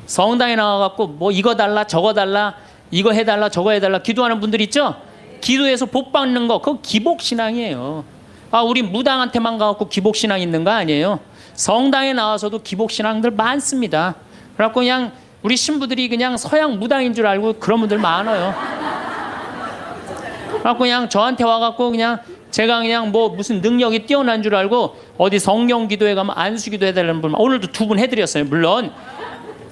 성당에 나와갖고 뭐 이거 달라 저거 달라 이거 해달라 저거 해달라 기도하는 분들 있죠? 기도해서 복 받는 거 그거 기복신앙이에요. 아, 우리 무당한테만 가갖고 기복신앙 있는 거 아니에요. 성당에 나와서도 기복신앙들 많습니다. 그래갖고 그냥 우리 신부들이 그냥 서양 무당인 줄 알고 그런 분들 많아요. 그래갖고 그냥 저한테 와갖고 그냥 제가 그냥 뭐 무슨 능력이 뛰어난 줄 알고 어디 성령 기도회 가면 안수 기도 해달라는 분, 오늘도 2분 해드렸어요. 물론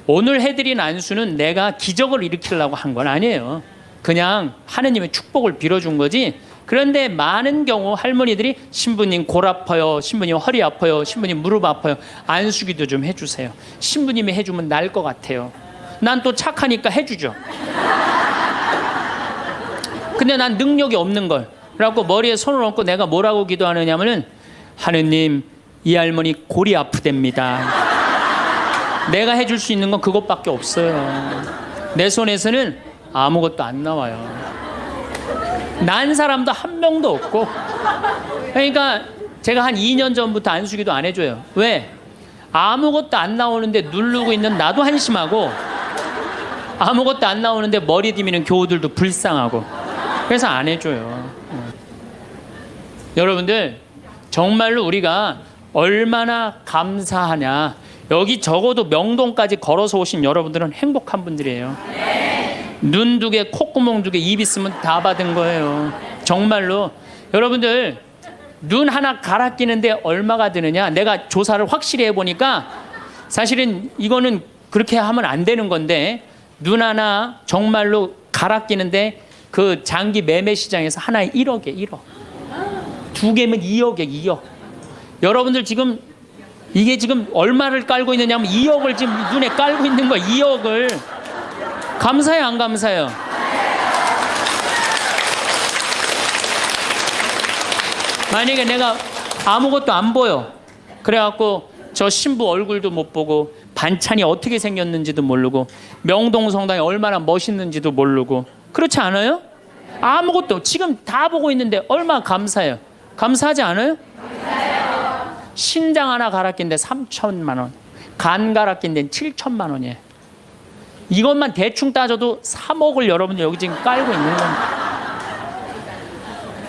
오늘 해드린 안수는 내가 기적을 일으키려고 한 건 아니에요. 그냥 하느님의 축복을 빌어준 거지. 그런데 많은 경우 할머니들이 신부님 골 아파요, 신부님 허리 아파요, 신부님 무릎 아파요, 안수 기도 좀 해주세요. 신부님이 해주면 나을 것 같아요. 난 또 착하니까 해주죠. 근데 난 능력이 없는 걸. 그래갖고 머리에 손을 얹고 내가 뭐라고 기도하느냐면은, 하느님 이 할머니 골이 아프답니다. 내가 해줄 수 있는 건 그것밖에 없어요. 내 손에서는 아무것도 안 나와요. 난 사람도 한 명도 없고. 그러니까 제가 한 2년 전부터 안수기도 안 해줘요. 왜? 아무것도 안 나오는데 누르고 있는 나도 한심하고, 아무것도 안 나오는데 머리 디미는 교우들도 불쌍하고, 그래서 안 해줘요. 여러분들 정말로 우리가 얼마나 감사하냐. 여기 적어도 명동까지 걸어서 오신 여러분들은 행복한 분들이에요. 눈 2개, 콧구멍 2개, 입 있으면 다 받은 거예요. 정말로. 여러분들 눈 하나 갈아 끼는데 얼마가 드느냐? 내가 조사를 확실히 해보니까 사실은 이거는 그렇게 하면 안 되는 건데, 눈 하나 정말로 갈아 끼는데 그 장기 매매 시장에서 하나에 1억에 1억. 두 개면 2억에 2억. 여러분들 지금 이게 지금 얼마를 깔고 있느냐면 2억을 지금 눈에 깔고 있는 거야. 2억을. 감사해요, 안 감사해요? 만약에 내가 아무것도 안 보여. 그래갖고 저 신부 얼굴도 못 보고 반찬이 어떻게 생겼는지도 모르고 명동성당이 얼마나 멋있는지도 모르고 그렇지 않아요? 아무것도 지금 다 보고 있는데 얼마나 감사해요? 감사하지 않아요? 감사해요. 신장 하나 갈아 낀데 3천만 원, 간 갈아 낀데 7천만 원이에요. 이것만 대충 따져도 3억을 여러분들 여기 지금 깔고 있는 겁니다.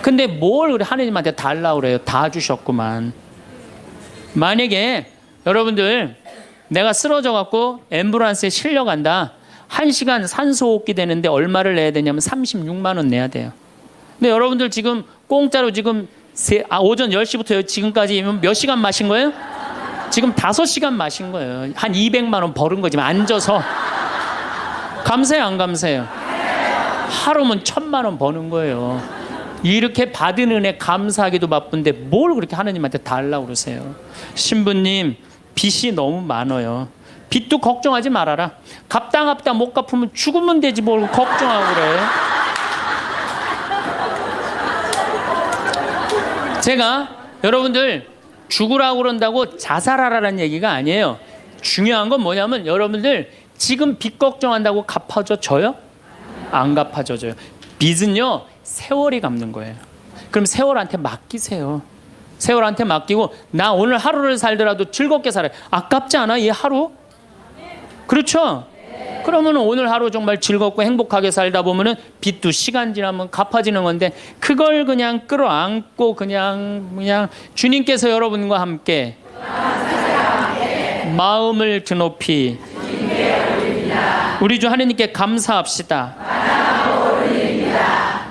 근데 뭘 우리 하느님한테 달라고 그래요? 다 주셨구만. 만약에 여러분들 내가 쓰러져 갖고 앰뷸런스에 실려간다. 1시간 산소호흡기 되는데 얼마를 내야 되냐면 36만 원 내야 돼요. 근데 여러분들 지금 공짜로 지금 오전 10시부터 지금까지 몇 시간 마신 거예요? 지금 5시간 마신 거예요. 한 200만 원 벌은 거지 앉아서. 감사해요, 안 감사해요? 하루면 1,000만 원 버는 거예요. 이렇게 받은 은혜 감사하기도 바쁜데 뭘 그렇게 하나님한테 달라고 그러세요? 신부님, 빚이 너무 많아요. 빚도 걱정하지 말아라. 갚다 못 갚으면 죽으면 되지 뭘 걱정하고 그래. 제가 여러분들 죽으라고 그런다고 자살하라는 얘기가 아니에요. 중요한 건 뭐냐면 여러분들 지금 빚 걱정한다고 갚아줘요? 안 갚아줘요. 빚은요 세월이 갚는 거예요. 그럼 세월한테 맡기세요. 세월한테 맡기고 나 오늘 하루를 살더라도 즐겁게 살아요. 아깝지 않아 이 하루? 그렇죠? 그러면 오늘 하루 정말 즐겁고 행복하게 살다 보면은 빚도 시간 지나면 갚아지는 건데 그걸 그냥 끌어안고 그냥 주님께서 여러분과 함께 마음을 드높이 우리 주 하나님께 감사합시다.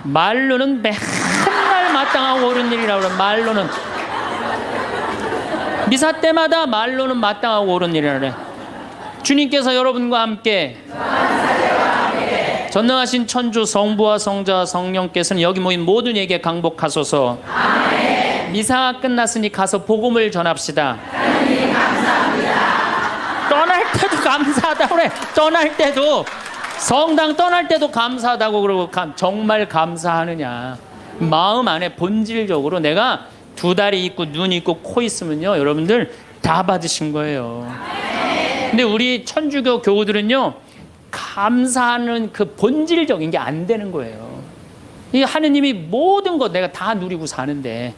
말로는 맨날 마땅하고 옳은 일이라고 그래요. 말로는 미사 때마다 말로는 마땅하고 옳은 일이라고 그래요. 주님께서 여러분과 함께 전능하신 천주 성부와 성자와 성령께서는 여기 모인 모든 이에게 강복하소서. 아멘. 미사가 끝났으니 가서 복음을 전합시다. 하나님 감사합니다. 떠날 때도 감사하다고 그래. 떠날 때도 성당 떠날 때도 감사하다고 그러고 정말 감사하느냐. 마음 안에 본질적으로 내가 두 다리 있고 눈 있고 코 있으면요 여러분들 다 받으신 거예요. 근데 우리 천주교 교우들은요 감사하는 그 본질적인 게 안 되는 거예요. 이 하느님이 모든 거 내가 다 누리고 사는데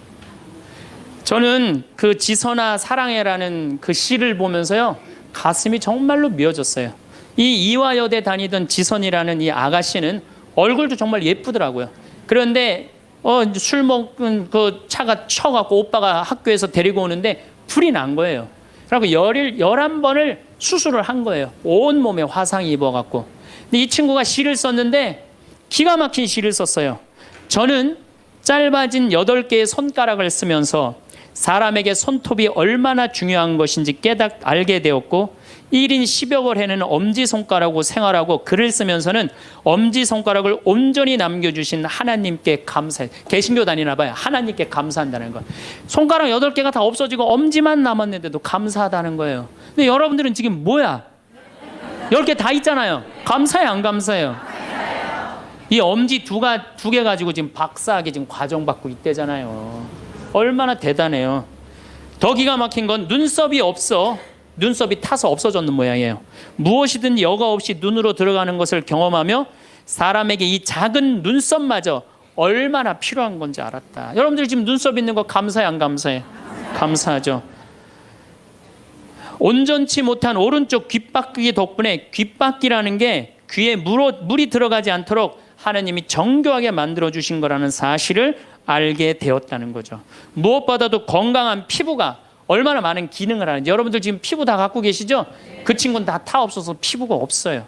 저는 그 지선아 사랑해라는 그 시를 보면서요 가슴이 정말로 미어졌어요. 이 이화여대 다니던 지선이라는 이 아가씨는 얼굴도 정말 예쁘더라고요. 그런데 술 먹은 그 차가 쳐갖고 오빠가 학교에서 데리고 오는데 불이 난 거예요. 그래서 11번을 수술을 한 거예요. 온몸에 화상이 입어갖고. 근데 이 친구가 시를 썼는데 기가 막힌 시를 썼어요. 저는 짧아진 8개의 손가락을 쓰면서 사람에게 손톱이 얼마나 중요한 것인지 알게 되었고 1인 10여걸 해는 엄지손가락으로 생활하고 글을 쓰면서는 엄지손가락을 온전히 남겨주신 하나님께 감사해. 개신교 다니나 봐요. 하나님께 감사한다는 거. 손가락 8개가 다 없어지고 엄지만 남았는데도 감사하다는 거예요. 근데 여러분들은 지금 뭐야? 10개 다 있잖아요. 감사해 안 감사해요? 이 엄지 두 개 가지고 지금 박사학위 지금 과정받고 있대잖아요. 얼마나 대단해요. 더 기가 막힌 건 눈썹이 없어. 눈썹이 타서 없어졌는 모양이에요. 무엇이든 여과 없이 눈으로 들어가는 것을 경험하며 사람에게 이 작은 눈썹마저 얼마나 필요한 건지 알았다. 여러분들 지금 눈썹 있는 거 감사해 안 감사해? 감사하죠. 온전치 못한 오른쪽 귓바퀴 덕분에 귓바퀴라는 게 귀에 물이 들어가지 않도록 하나님이 정교하게 만들어주신 거라는 사실을 알게 되었다는 거죠. 무엇보다도 건강한 피부가 얼마나 많은 기능을 하는지. 여러분들 지금 피부 다 갖고 계시죠? 그 친구는 다 타 없어서 피부가 없어요.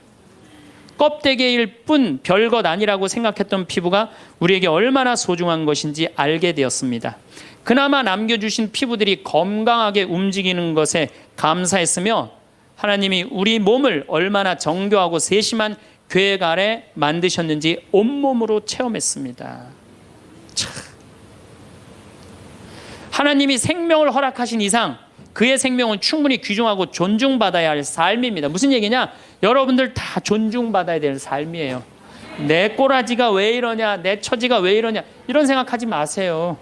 껍데기일 뿐 별것 아니라고 생각했던 피부가 우리에게 얼마나 소중한 것인지 알게 되었습니다. 그나마 남겨주신 피부들이 건강하게 움직이는 것에 감사했으며 하나님이 우리 몸을 얼마나 정교하고 세심한 계획 아래 만드셨는지 온몸으로 체험했습니다. 참. 하나님이 생명을 허락하신 이상 그의 생명은 충분히 귀중하고 존중받아야 할 삶입니다. 무슨 얘기냐? 여러분들 다 존중받아야 될 삶이에요. 내 꼬라지가 왜 이러냐, 내 처지가 왜 이러냐, 이런 생각하지 마세요.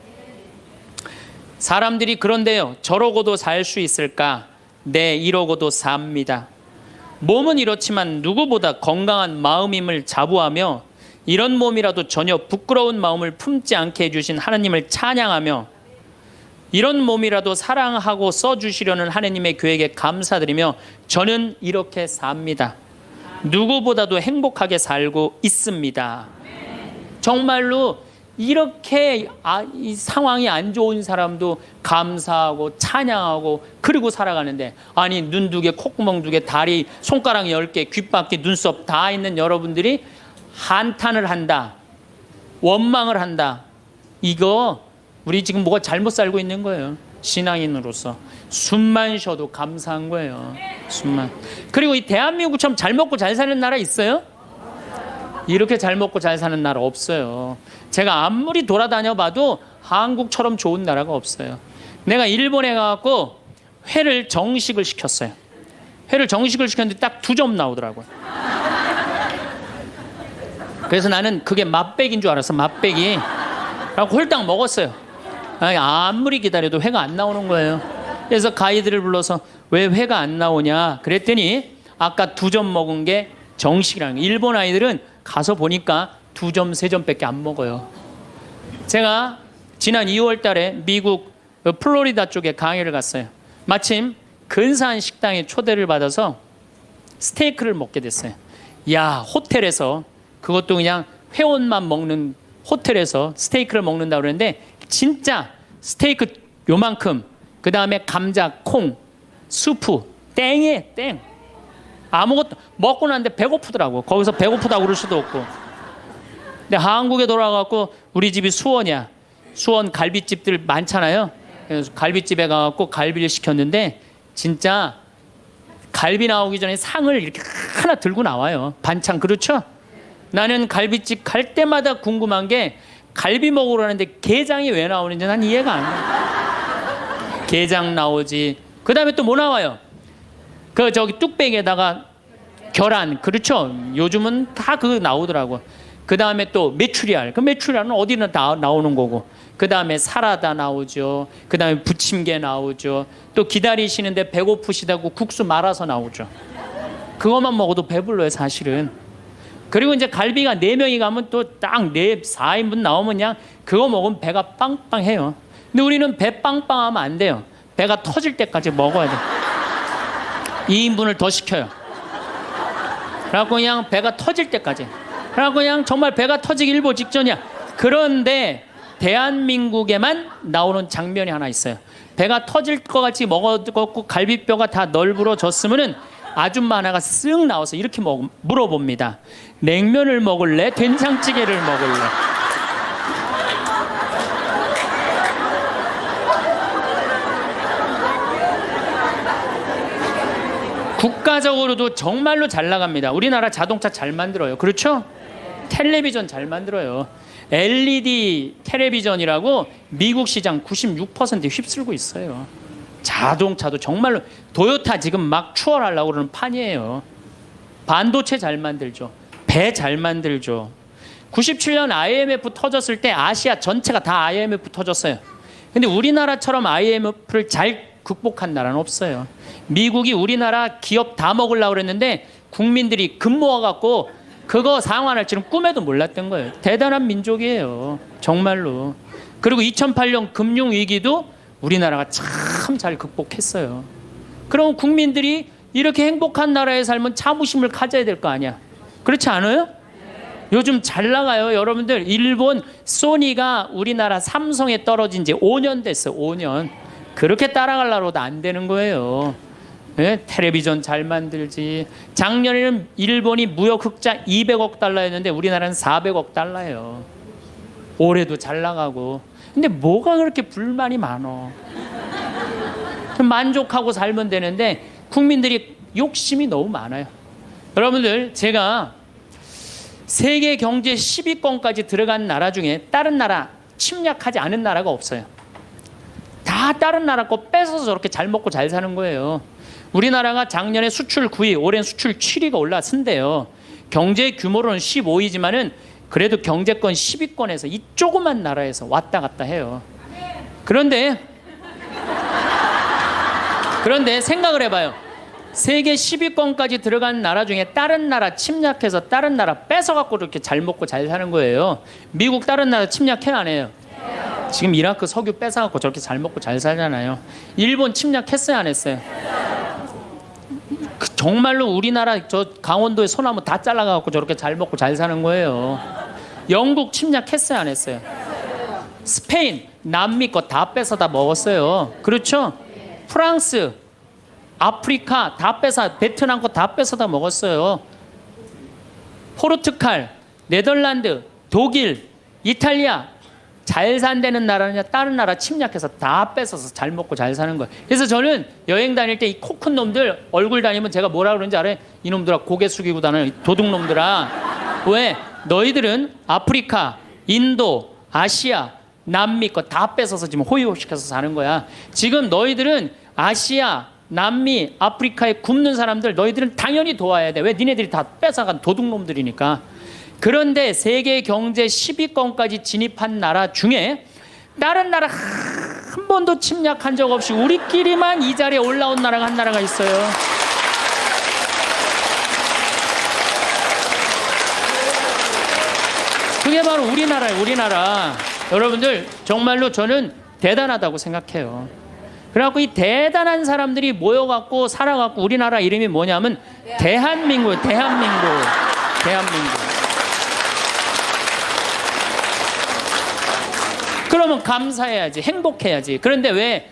사람들이 그런데요, 저러고도 살 수 있을까? 네, 이러고도 삽니다. 몸은 이렇지만 누구보다 건강한 마음임을 자부하며 이런 몸이라도 전혀 부끄러운 마음을 품지 않게 해주신 하나님을 찬양하며 이런 몸이라도 사랑하고 써주시려는 하나님의 계획에 감사드리며 저는 이렇게 삽니다. 누구보다도 행복하게 살고 있습니다. 정말로 이렇게 이 상황이 안 좋은 사람도 감사하고 찬양하고 그리고 살아가는데, 아니 눈 2개, 콧구멍 2개, 다리 손가락 10개, 귓바퀴 눈썹 다 있는 여러분들이 한탄을 한다, 원망을 한다. 이거 우리 지금 뭐가 잘못 살고 있는 거예요. 신앙인으로서 숨만 쉬어도 감사한 거예요. 숨만. 그리고 이 대한민국처럼 잘 먹고 잘 사는 나라 있어요? 이렇게 잘 먹고 잘 사는 나라 없어요. 제가 아무리 돌아다녀 봐도 한국처럼 좋은 나라가 없어요. 내가 일본에 가갖고 회를 정식을 시켰어요. 회를 정식을 시켰는데 딱 2점 나오더라고요. 그래서 나는 그게 맛백인 줄 알았어. 맛백이. 그래서 홀딱 먹었어요. 아니, 아무리 기다려도 회가 안 나오는 거예요. 그래서 가이드를 불러서 왜 회가 안 나오냐 그랬더니 아까 2점 먹은 게 정식이라는 거예요. 일본 아이들은 가서 보니까 2점, 3점밖에 안 먹어요. 제가 지난 2월 달에 미국 플로리다 쪽에 강의를 갔어요. 마침 근사한 식당에 초대를 받아서 스테이크를 먹게 됐어요. 야, 호텔에서, 그것도 그냥 회원만 먹는 호텔에서 스테이크를 먹는다고 그러는데 진짜 스테이크 요만큼, 그 다음에 감자, 콩, 수프, 땡이에요, 땡. 아무것도 먹고 났는데 배고프더라고. 거기서 배고프다고 그럴 수도 없고. 근데 한국에 돌아가고 우리 집이 수원이야. 수원 갈비집들 많잖아요. 그래서 갈비집에 가갖고 갈비를 시켰는데 진짜 갈비 나오기 전에 상을 이렇게 하나 들고 나와요. 반찬. 그렇죠? 나는 갈비집 갈 때마다 궁금한 게 갈비 먹으러 가는데 게장이 왜 나오는지 난 이해가 안 돼. 게장 나오지. 그 다음에 또 뭐 나와요? 그 저기 뚝배기에다가 계란. 그렇죠? 요즘은 다 그거 나오더라고. 그 다음에 또 메추리알. 그 메추리알은 어디나 다 나오는 거고. 그 다음에 사라다 나오죠. 그 다음에 부침개 나오죠. 또 기다리시는데 배고프시다고 국수 말아서 나오죠. 그것만 먹어도 배불러요, 사실은. 그리고 이제 갈비가 4명이 가면 또 딱 4인분 나오면 그냥 그거 먹으면 배가 빵빵해요. 근데 우리는 배 빵빵하면 안 돼요. 배가 터질 때까지 먹어야 돼. 2인분을 더 시켜요. 그래갖고 그냥 배가 터질 때까지. 그래갖고 그냥 정말 배가 터지기 일보 직전이야. 그런데 대한민국에만 나오는 장면이 하나 있어요. 배가 터질 것 같이 먹어갖고 갈비뼈가 다 널브러졌으면은 아줌마 하나가 쓱 나와서 이렇게 물어봅니다. 냉면을 먹을래? 된장찌개를 먹을래? 국가적으로도 정말로 잘 나갑니다. 우리나라 자동차 잘 만들어요. 그렇죠? 텔레비전 잘 만들어요. LED 텔레비전이라고 미국 시장 96% 휩쓸고 있어요. 자동차도 정말로 도요타 지금 막 추월하려고 그러는 판이에요. 반도체 잘 만들죠. 배 잘 만들죠. 97년 IMF 터졌을 때 아시아 전체가 다 IMF 터졌어요. 근데 우리나라처럼 IMF를 잘 극복한 나라는 없어요. 미국이 우리나라 기업 다 먹으려고 그랬는데 국민들이 금 모아갖고 그거 상환할 줄은 꿈에도 몰랐던 거예요. 대단한 민족이에요. 정말로. 그리고 2008년 금융위기도 우리나라가 참 잘 극복했어요. 그럼 국민들이 이렇게 행복한 나라에 살면 자부심을 가져야 될 거 아니야. 그렇지 않아요? 요즘 잘 나가요. 여러분들 일본 소니가 우리나라 삼성에 떨어진 지 5년 됐어요. 5년. 그렇게 따라가려고 해도 안 되는 거예요. 네? 텔레비전 잘 만들지. 작년에는 일본이 무역 흑자 200억 달러였는데 우리나라는 400억 달러예요. 올해도 잘 나가고. 근데 뭐가 그렇게 불만이 많어? 좀 만족하고 살면 되는데 국민들이 욕심이 너무 많아요. 여러분들, 제가 세계 경제 10위권까지 들어간 나라 중에 다른 나라 침략하지 않은 나라가 없어요. 다 다른 나라 거 뺏어서 저렇게 잘 먹고 잘 사는 거예요. 우리나라가 작년에 수출 9위, 올해는 수출 7위가 올라선대요. 경제 규모로는 15위지만은 그래도 경제권 10위권에서 이 조그만 나라에서 왔다 갔다 해요. 그런데 생각을 해봐요. 세계 10위권까지 들어간 나라 중에 다른 나라 침략해서 다른 나라 뺏어갖고 이렇게 잘 먹고 잘 사는 거예요. 미국 다른 나라 침략해요, 안 해요? 지금 이라크 석유 뺏어갖고 저렇게 잘 먹고 잘 살잖아요. 일본 침략했어요, 안 했어요? 정말로 우리나라 저 강원도의 소나무 다 잘라갖고 저렇게 잘 먹고 잘 사는 거예요. 영국 침략했어요, 안 했어요? 스페인, 남미 거 다 뺏어다 먹었어요. 그렇죠? 프랑스, 아프리카 다 뺏어, 베트남 거 다 뺏어다 먹었어요. 포르투갈, 네덜란드, 독일, 이탈리아 잘 산다는 나라냐 다른 나라 침략해서 다 뺏어서 잘 먹고 잘 사는 거예요. 그래서 저는 여행 다닐 때 이 코 큰 놈들 얼굴 다니면 제가 뭐라 그러는지 알아요? 이놈들아, 고개 숙이고 다니는 도둑놈들아. 왜? 너희들은 아프리카, 인도, 아시아, 남미 거 다 뺏어서 지금 호의호식해서 사는 거야. 지금 너희들은 아시아, 남미, 아프리카에 굶는 사람들 너희들은 당연히 도와야 돼. 왜? 니네들이 다 뺏어간 도둑놈들이니까. 그런데 세계 경제 10위권까지 진입한 나라 중에 다른 나라 한 번도 침략한 적 없이 우리끼리만 이 자리에 올라온 나라가 한 나라가 있어요. 그게 바로 우리나라예요, 우리나라. 여러분들, 정말로 저는 대단하다고 생각해요. 그래갖고 이 대단한 사람들이 모여갖고 살아갖고 우리나라 이름이 뭐냐면 대한민국이에요. 대한민국. 그러면 감사해야지, 행복해야지. 그런데 왜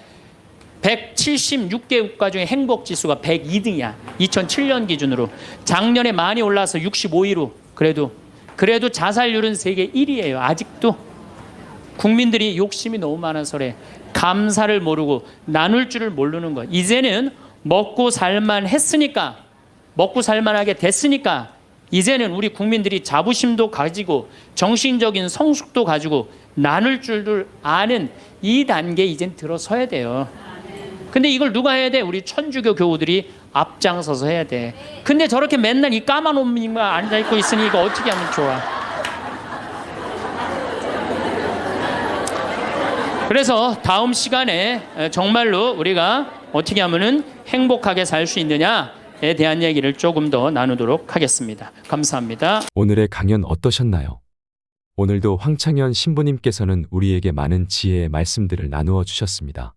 176개 국가 중에 행복지수가 102등이야. 2007년 기준으로. 작년에 많이 올라서 65위로. 그래도 자살률은 세계 1위예요. 아직도. 국민들이 욕심이 너무 많아서 그래. 감사를 모르고 나눌 줄을 모르는 거야. 이제는 먹고 살만 했으니까, 먹고 살만하게 됐으니까 이제는 우리 국민들이 자부심도 가지고 정신적인 성숙도 가지고 나눌 줄을 아는 이 단계에 이젠 들어서야 돼요. 근데 이걸 누가 해야 돼? 우리 천주교 교우들이 앞장서서 해야 돼. 근데 저렇게 맨날 이 까만 옷만 앉아있고 있으니 이거 어떻게 하면 좋아? 그래서 다음 시간에 정말로 우리가 어떻게 하면은 행복하게 살 수 있느냐에 대한 얘기를 조금 더 나누도록 하겠습니다. 감사합니다. 오늘의 강연 어떠셨나요? 오늘도 황창현 신부님께서는 우리에게 많은 지혜의 말씀들을 나누어 주셨습니다.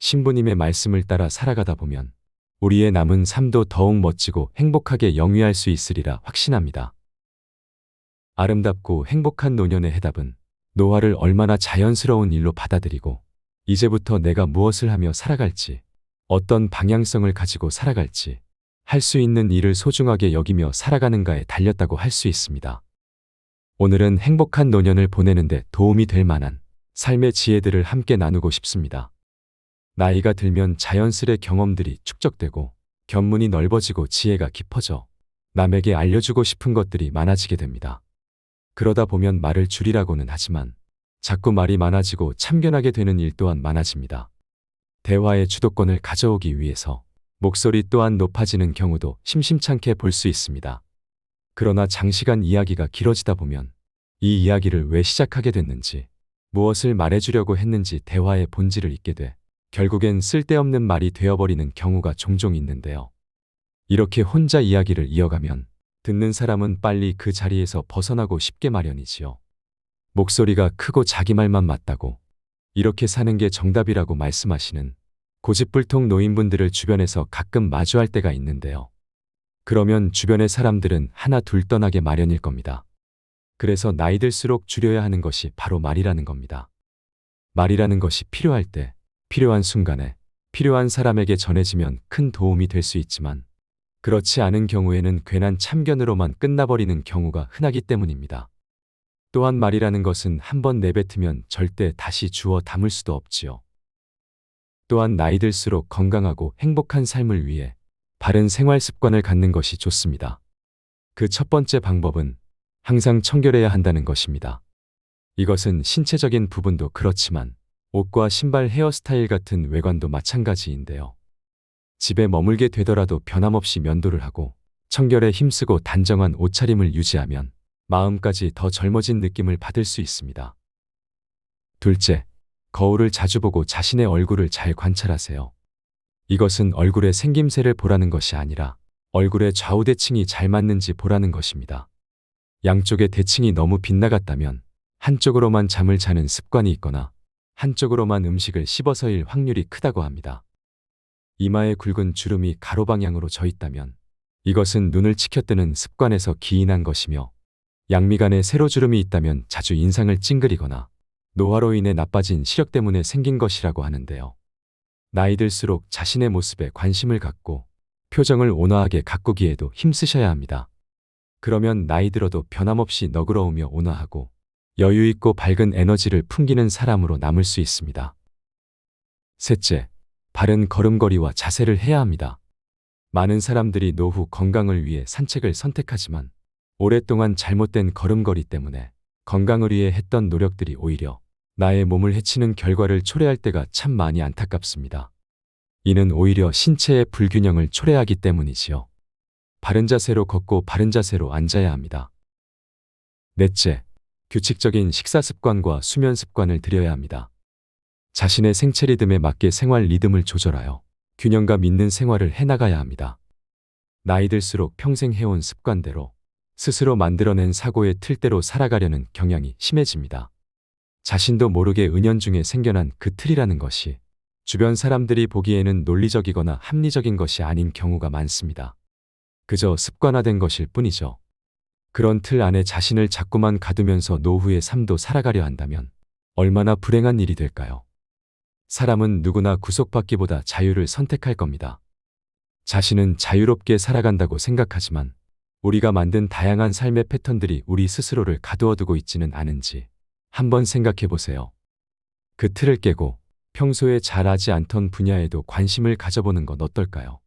신부님의 말씀을 따라 살아가다 보면 우리의 남은 삶도 더욱 멋지고 행복하게 영위할 수 있으리라 확신합니다. 아름답고 행복한 노년의 해답은 노화를 얼마나 자연스러운 일로 받아들이고 이제부터 내가 무엇을 하며 살아갈지, 어떤 방향성을 가지고 살아갈지, 할 수 있는 일을 소중하게 여기며 살아가는가에 달렸다고 할 수 있습니다. 오늘은 행복한 노년을 보내는데 도움이 될 만한 삶의 지혜들을 함께 나누고 싶습니다. 나이가 들면 자연스레 경험들이 축적되고 견문이 넓어지고 지혜가 깊어져 남에게 알려주고 싶은 것들이 많아지게 됩니다. 그러다 보면 말을 줄이라고는 하지만 자꾸 말이 많아지고 참견하게 되는 일 또한 많아집니다. 대화의 주도권을 가져오기 위해서 목소리 또한 높아지는 경우도 심심찮게 볼 수 있습니다. 그러나 장시간 이야기가 길어지다 보면 이 이야기를 왜 시작하게 됐는지, 무엇을 말해주려고 했는지 대화의 본질을 잊게 돼 결국엔 쓸데없는 말이 되어버리는 경우가 종종 있는데요. 이렇게 혼자 이야기를 이어가면 듣는 사람은 빨리 그 자리에서 벗어나고 싶게 마련이지요. 목소리가 크고 자기 말만 맞다고 이렇게 사는 게 정답이라고 말씀하시는 고집불통 노인분들을 주변에서 가끔 마주할 때가 있는데요. 그러면 주변의 사람들은 하나 둘 떠나게 마련일 겁니다. 그래서 나이 들수록 줄여야 하는 것이 바로 말이라는 겁니다. 말이라는 것이 필요할 때, 필요한 순간에, 필요한 사람에게 전해지면 큰 도움이 될 수 있지만 그렇지 않은 경우에는 괜한 참견으로만 끝나버리는 경우가 흔하기 때문입니다. 또한 말이라는 것은 한번 내뱉으면 절대 다시 주워 담을 수도 없지요. 또한 나이 들수록 건강하고 행복한 삶을 위해 바른 생활 습관을 갖는 것이 좋습니다. 그 첫 번째 방법은 항상 청결해야 한다는 것입니다. 이것은 신체적인 부분도 그렇지만 옷과 신발, 헤어스타일 같은 외관도 마찬가지인데요. 집에 머물게 되더라도 변함없이 면도를 하고 청결에 힘쓰고 단정한 옷차림을 유지하면 마음까지 더 젊어진 느낌을 받을 수 있습니다. 둘째, 거울을 자주 보고 자신의 얼굴을 잘 관찰하세요. 이것은 얼굴의 생김새를 보라는 것이 아니라 얼굴의 좌우 대칭이 잘 맞는지 보라는 것입니다. 양쪽의 대칭이 너무 빗나갔다면 한쪽으로만 잠을 자는 습관이 있거나 한쪽으로만 음식을 씹어서일 확률이 크다고 합니다. 이마에 굵은 주름이 가로 방향으로 져 있다면 이것은 눈을 치켜뜨는 습관에서 기인한 것이며, 양미간에 세로주름이 있다면 자주 인상을 찡그리거나 노화로 인해 나빠진 시력 때문에 생긴 것이라고 하는데요. 나이 들수록 자신의 모습에 관심을 갖고 표정을 온화하게 가꾸기에도 힘쓰셔야 합니다. 그러면 나이 들어도 변함없이 너그러우며 온화하고 여유 있고 밝은 에너지를 풍기는 사람으로 남을 수 있습니다. 셋째, 바른 걸음걸이와 자세를 해야 합니다. 많은 사람들이 노후 건강을 위해 산책을 선택하지만 오랫동안 잘못된 걸음걸이 때문에 건강을 위해 했던 노력들이 오히려 나의 몸을 해치는 결과를 초래할 때가 참 많이 안타깝습니다. 이는 오히려 신체의 불균형을 초래하기 때문이지요. 바른 자세로 걷고 바른 자세로 앉아야 합니다. 넷째, 규칙적인 식사 습관과 수면 습관을 들여야 합니다. 자신의 생체 리듬에 맞게 생활 리듬을 조절하여 균형감 있는 생활을 해나가야 합니다. 나이 들수록 평생 해온 습관대로 스스로 만들어낸 사고의 틀대로 살아가려는 경향이 심해집니다. 자신도 모르게 은연중에 생겨난 그 틀이라는 것이 주변 사람들이 보기에는 논리적이거나 합리적인 것이 아닌 경우가 많습니다. 그저 습관화된 것일 뿐이죠. 그런 틀 안에 자신을 자꾸만 가두면서 노후의 삶도 살아가려 한다면 얼마나 불행한 일이 될까요? 사람은 누구나 구속받기보다 자유를 선택할 겁니다. 자신은 자유롭게 살아간다고 생각하지만 우리가 만든 다양한 삶의 패턴들이 우리 스스로를 가두어두고 있지는 않은지 한번 생각해 보세요. 그 틀을 깨고 평소에 잘하지 않던 분야에도 관심을 가져보는 건 어떨까요?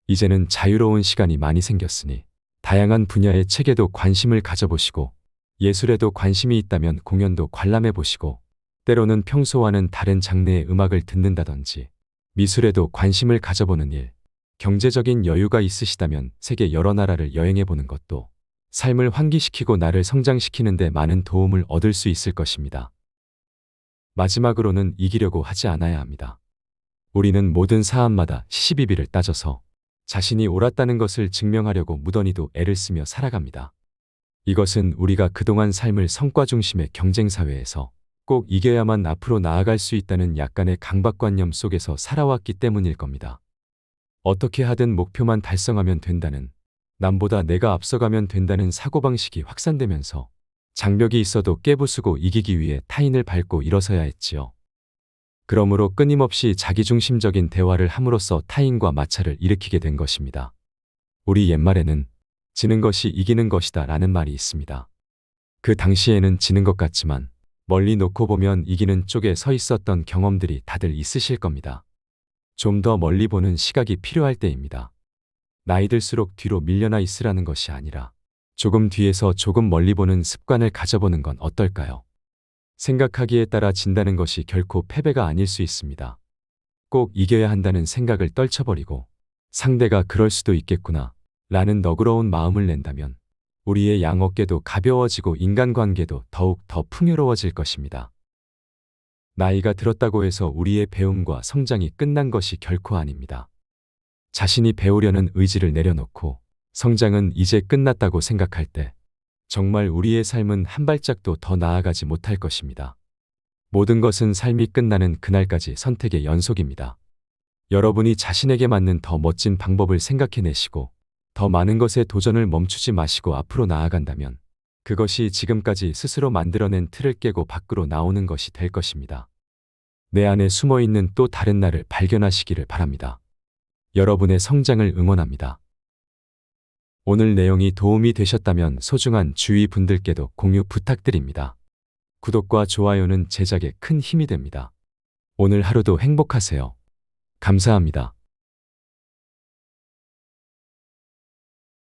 이제는 자유로운 시간이 많이 생겼으니 다양한 분야의 책에도 관심을 가져보시고, 예술에도 관심이 있다면 공연도 관람해 보시고, 때로는 평소와는 다른 장르의 음악을 듣는다든지 미술에도 관심을 가져보는 일, 경제적인 여유가 있으시다면 세계 여러 나라를 여행해 보는 것도 삶을 환기시키고 나를 성장시키는 데 많은 도움을 얻을 수 있을 것입니다. 마지막으로는 이기려고 하지 않아야 합니다. 우리는 모든 사안마다 시시비비를 따져서 자신이 옳았다는 것을 증명하려고 무던히도 애를 쓰며 살아갑니다. 이것은 우리가 그동안 삶을 성과 중심의 경쟁사회에서 꼭 이겨야만 앞으로 나아갈 수 있다는 약간의 강박관념 속에서 살아왔기 때문일 겁니다. 어떻게 하든 목표만 달성하면 된다는, 남보다 내가 앞서가면 된다는 사고방식이 확산되면서 장벽이 있어도 깨부수고 이기기 위해 타인을 밟고 일어서야 했지요. 그러므로 끊임없이 자기중심적인 대화를 함으로써 타인과 마찰을 일으키게 된 것입니다. 우리 옛말에는 지는 것이 이기는 것이다 라는 말이 있습니다. 그 당시에는 지는 것 같지만 멀리 놓고 보면 이기는 쪽에 서 있었던 경험들이 다들 있으실 겁니다. 좀 더 멀리 보는 시각이 필요할 때입니다. 나이 들수록 뒤로 밀려나 있으라는 것이 아니라 조금 뒤에서 조금 멀리 보는 습관을 가져보는 건 어떨까요? 생각하기에 따라 진다는 것이 결코 패배가 아닐 수 있습니다. 꼭 이겨야 한다는 생각을 떨쳐버리고 상대가 그럴 수도 있겠구나 라는 너그러운 마음을 낸다면 우리의 양어깨도 가벼워지고 인간관계도 더욱 더 풍요로워질 것입니다. 나이가 들었다고 해서 우리의 배움과 성장이 끝난 것이 결코 아닙니다. 자신이 배우려는 의지를 내려놓고 성장은 이제 끝났다고 생각할 때 정말 우리의 삶은 한 발짝도 더 나아가지 못할 것입니다. 모든 것은 삶이 끝나는 그날까지 선택의 연속입니다. 여러분이 자신에게 맞는 더 멋진 방법을 생각해내시고 더 많은 것에 도전을 멈추지 마시고 앞으로 나아간다면 그것이 지금까지 스스로 만들어낸 틀을 깨고 밖으로 나오는 것이 될 것입니다. 내 안에 숨어있는 또 다른 나를 발견하시기를 바랍니다. 여러분의 성장을 응원합니다. 오늘 내용이 도움이 되셨다면 소중한 주위 분들께도 공유 부탁드립니다. 구독과 좋아요는 제작에 큰 힘이 됩니다. 오늘 하루도 행복하세요. 감사합니다.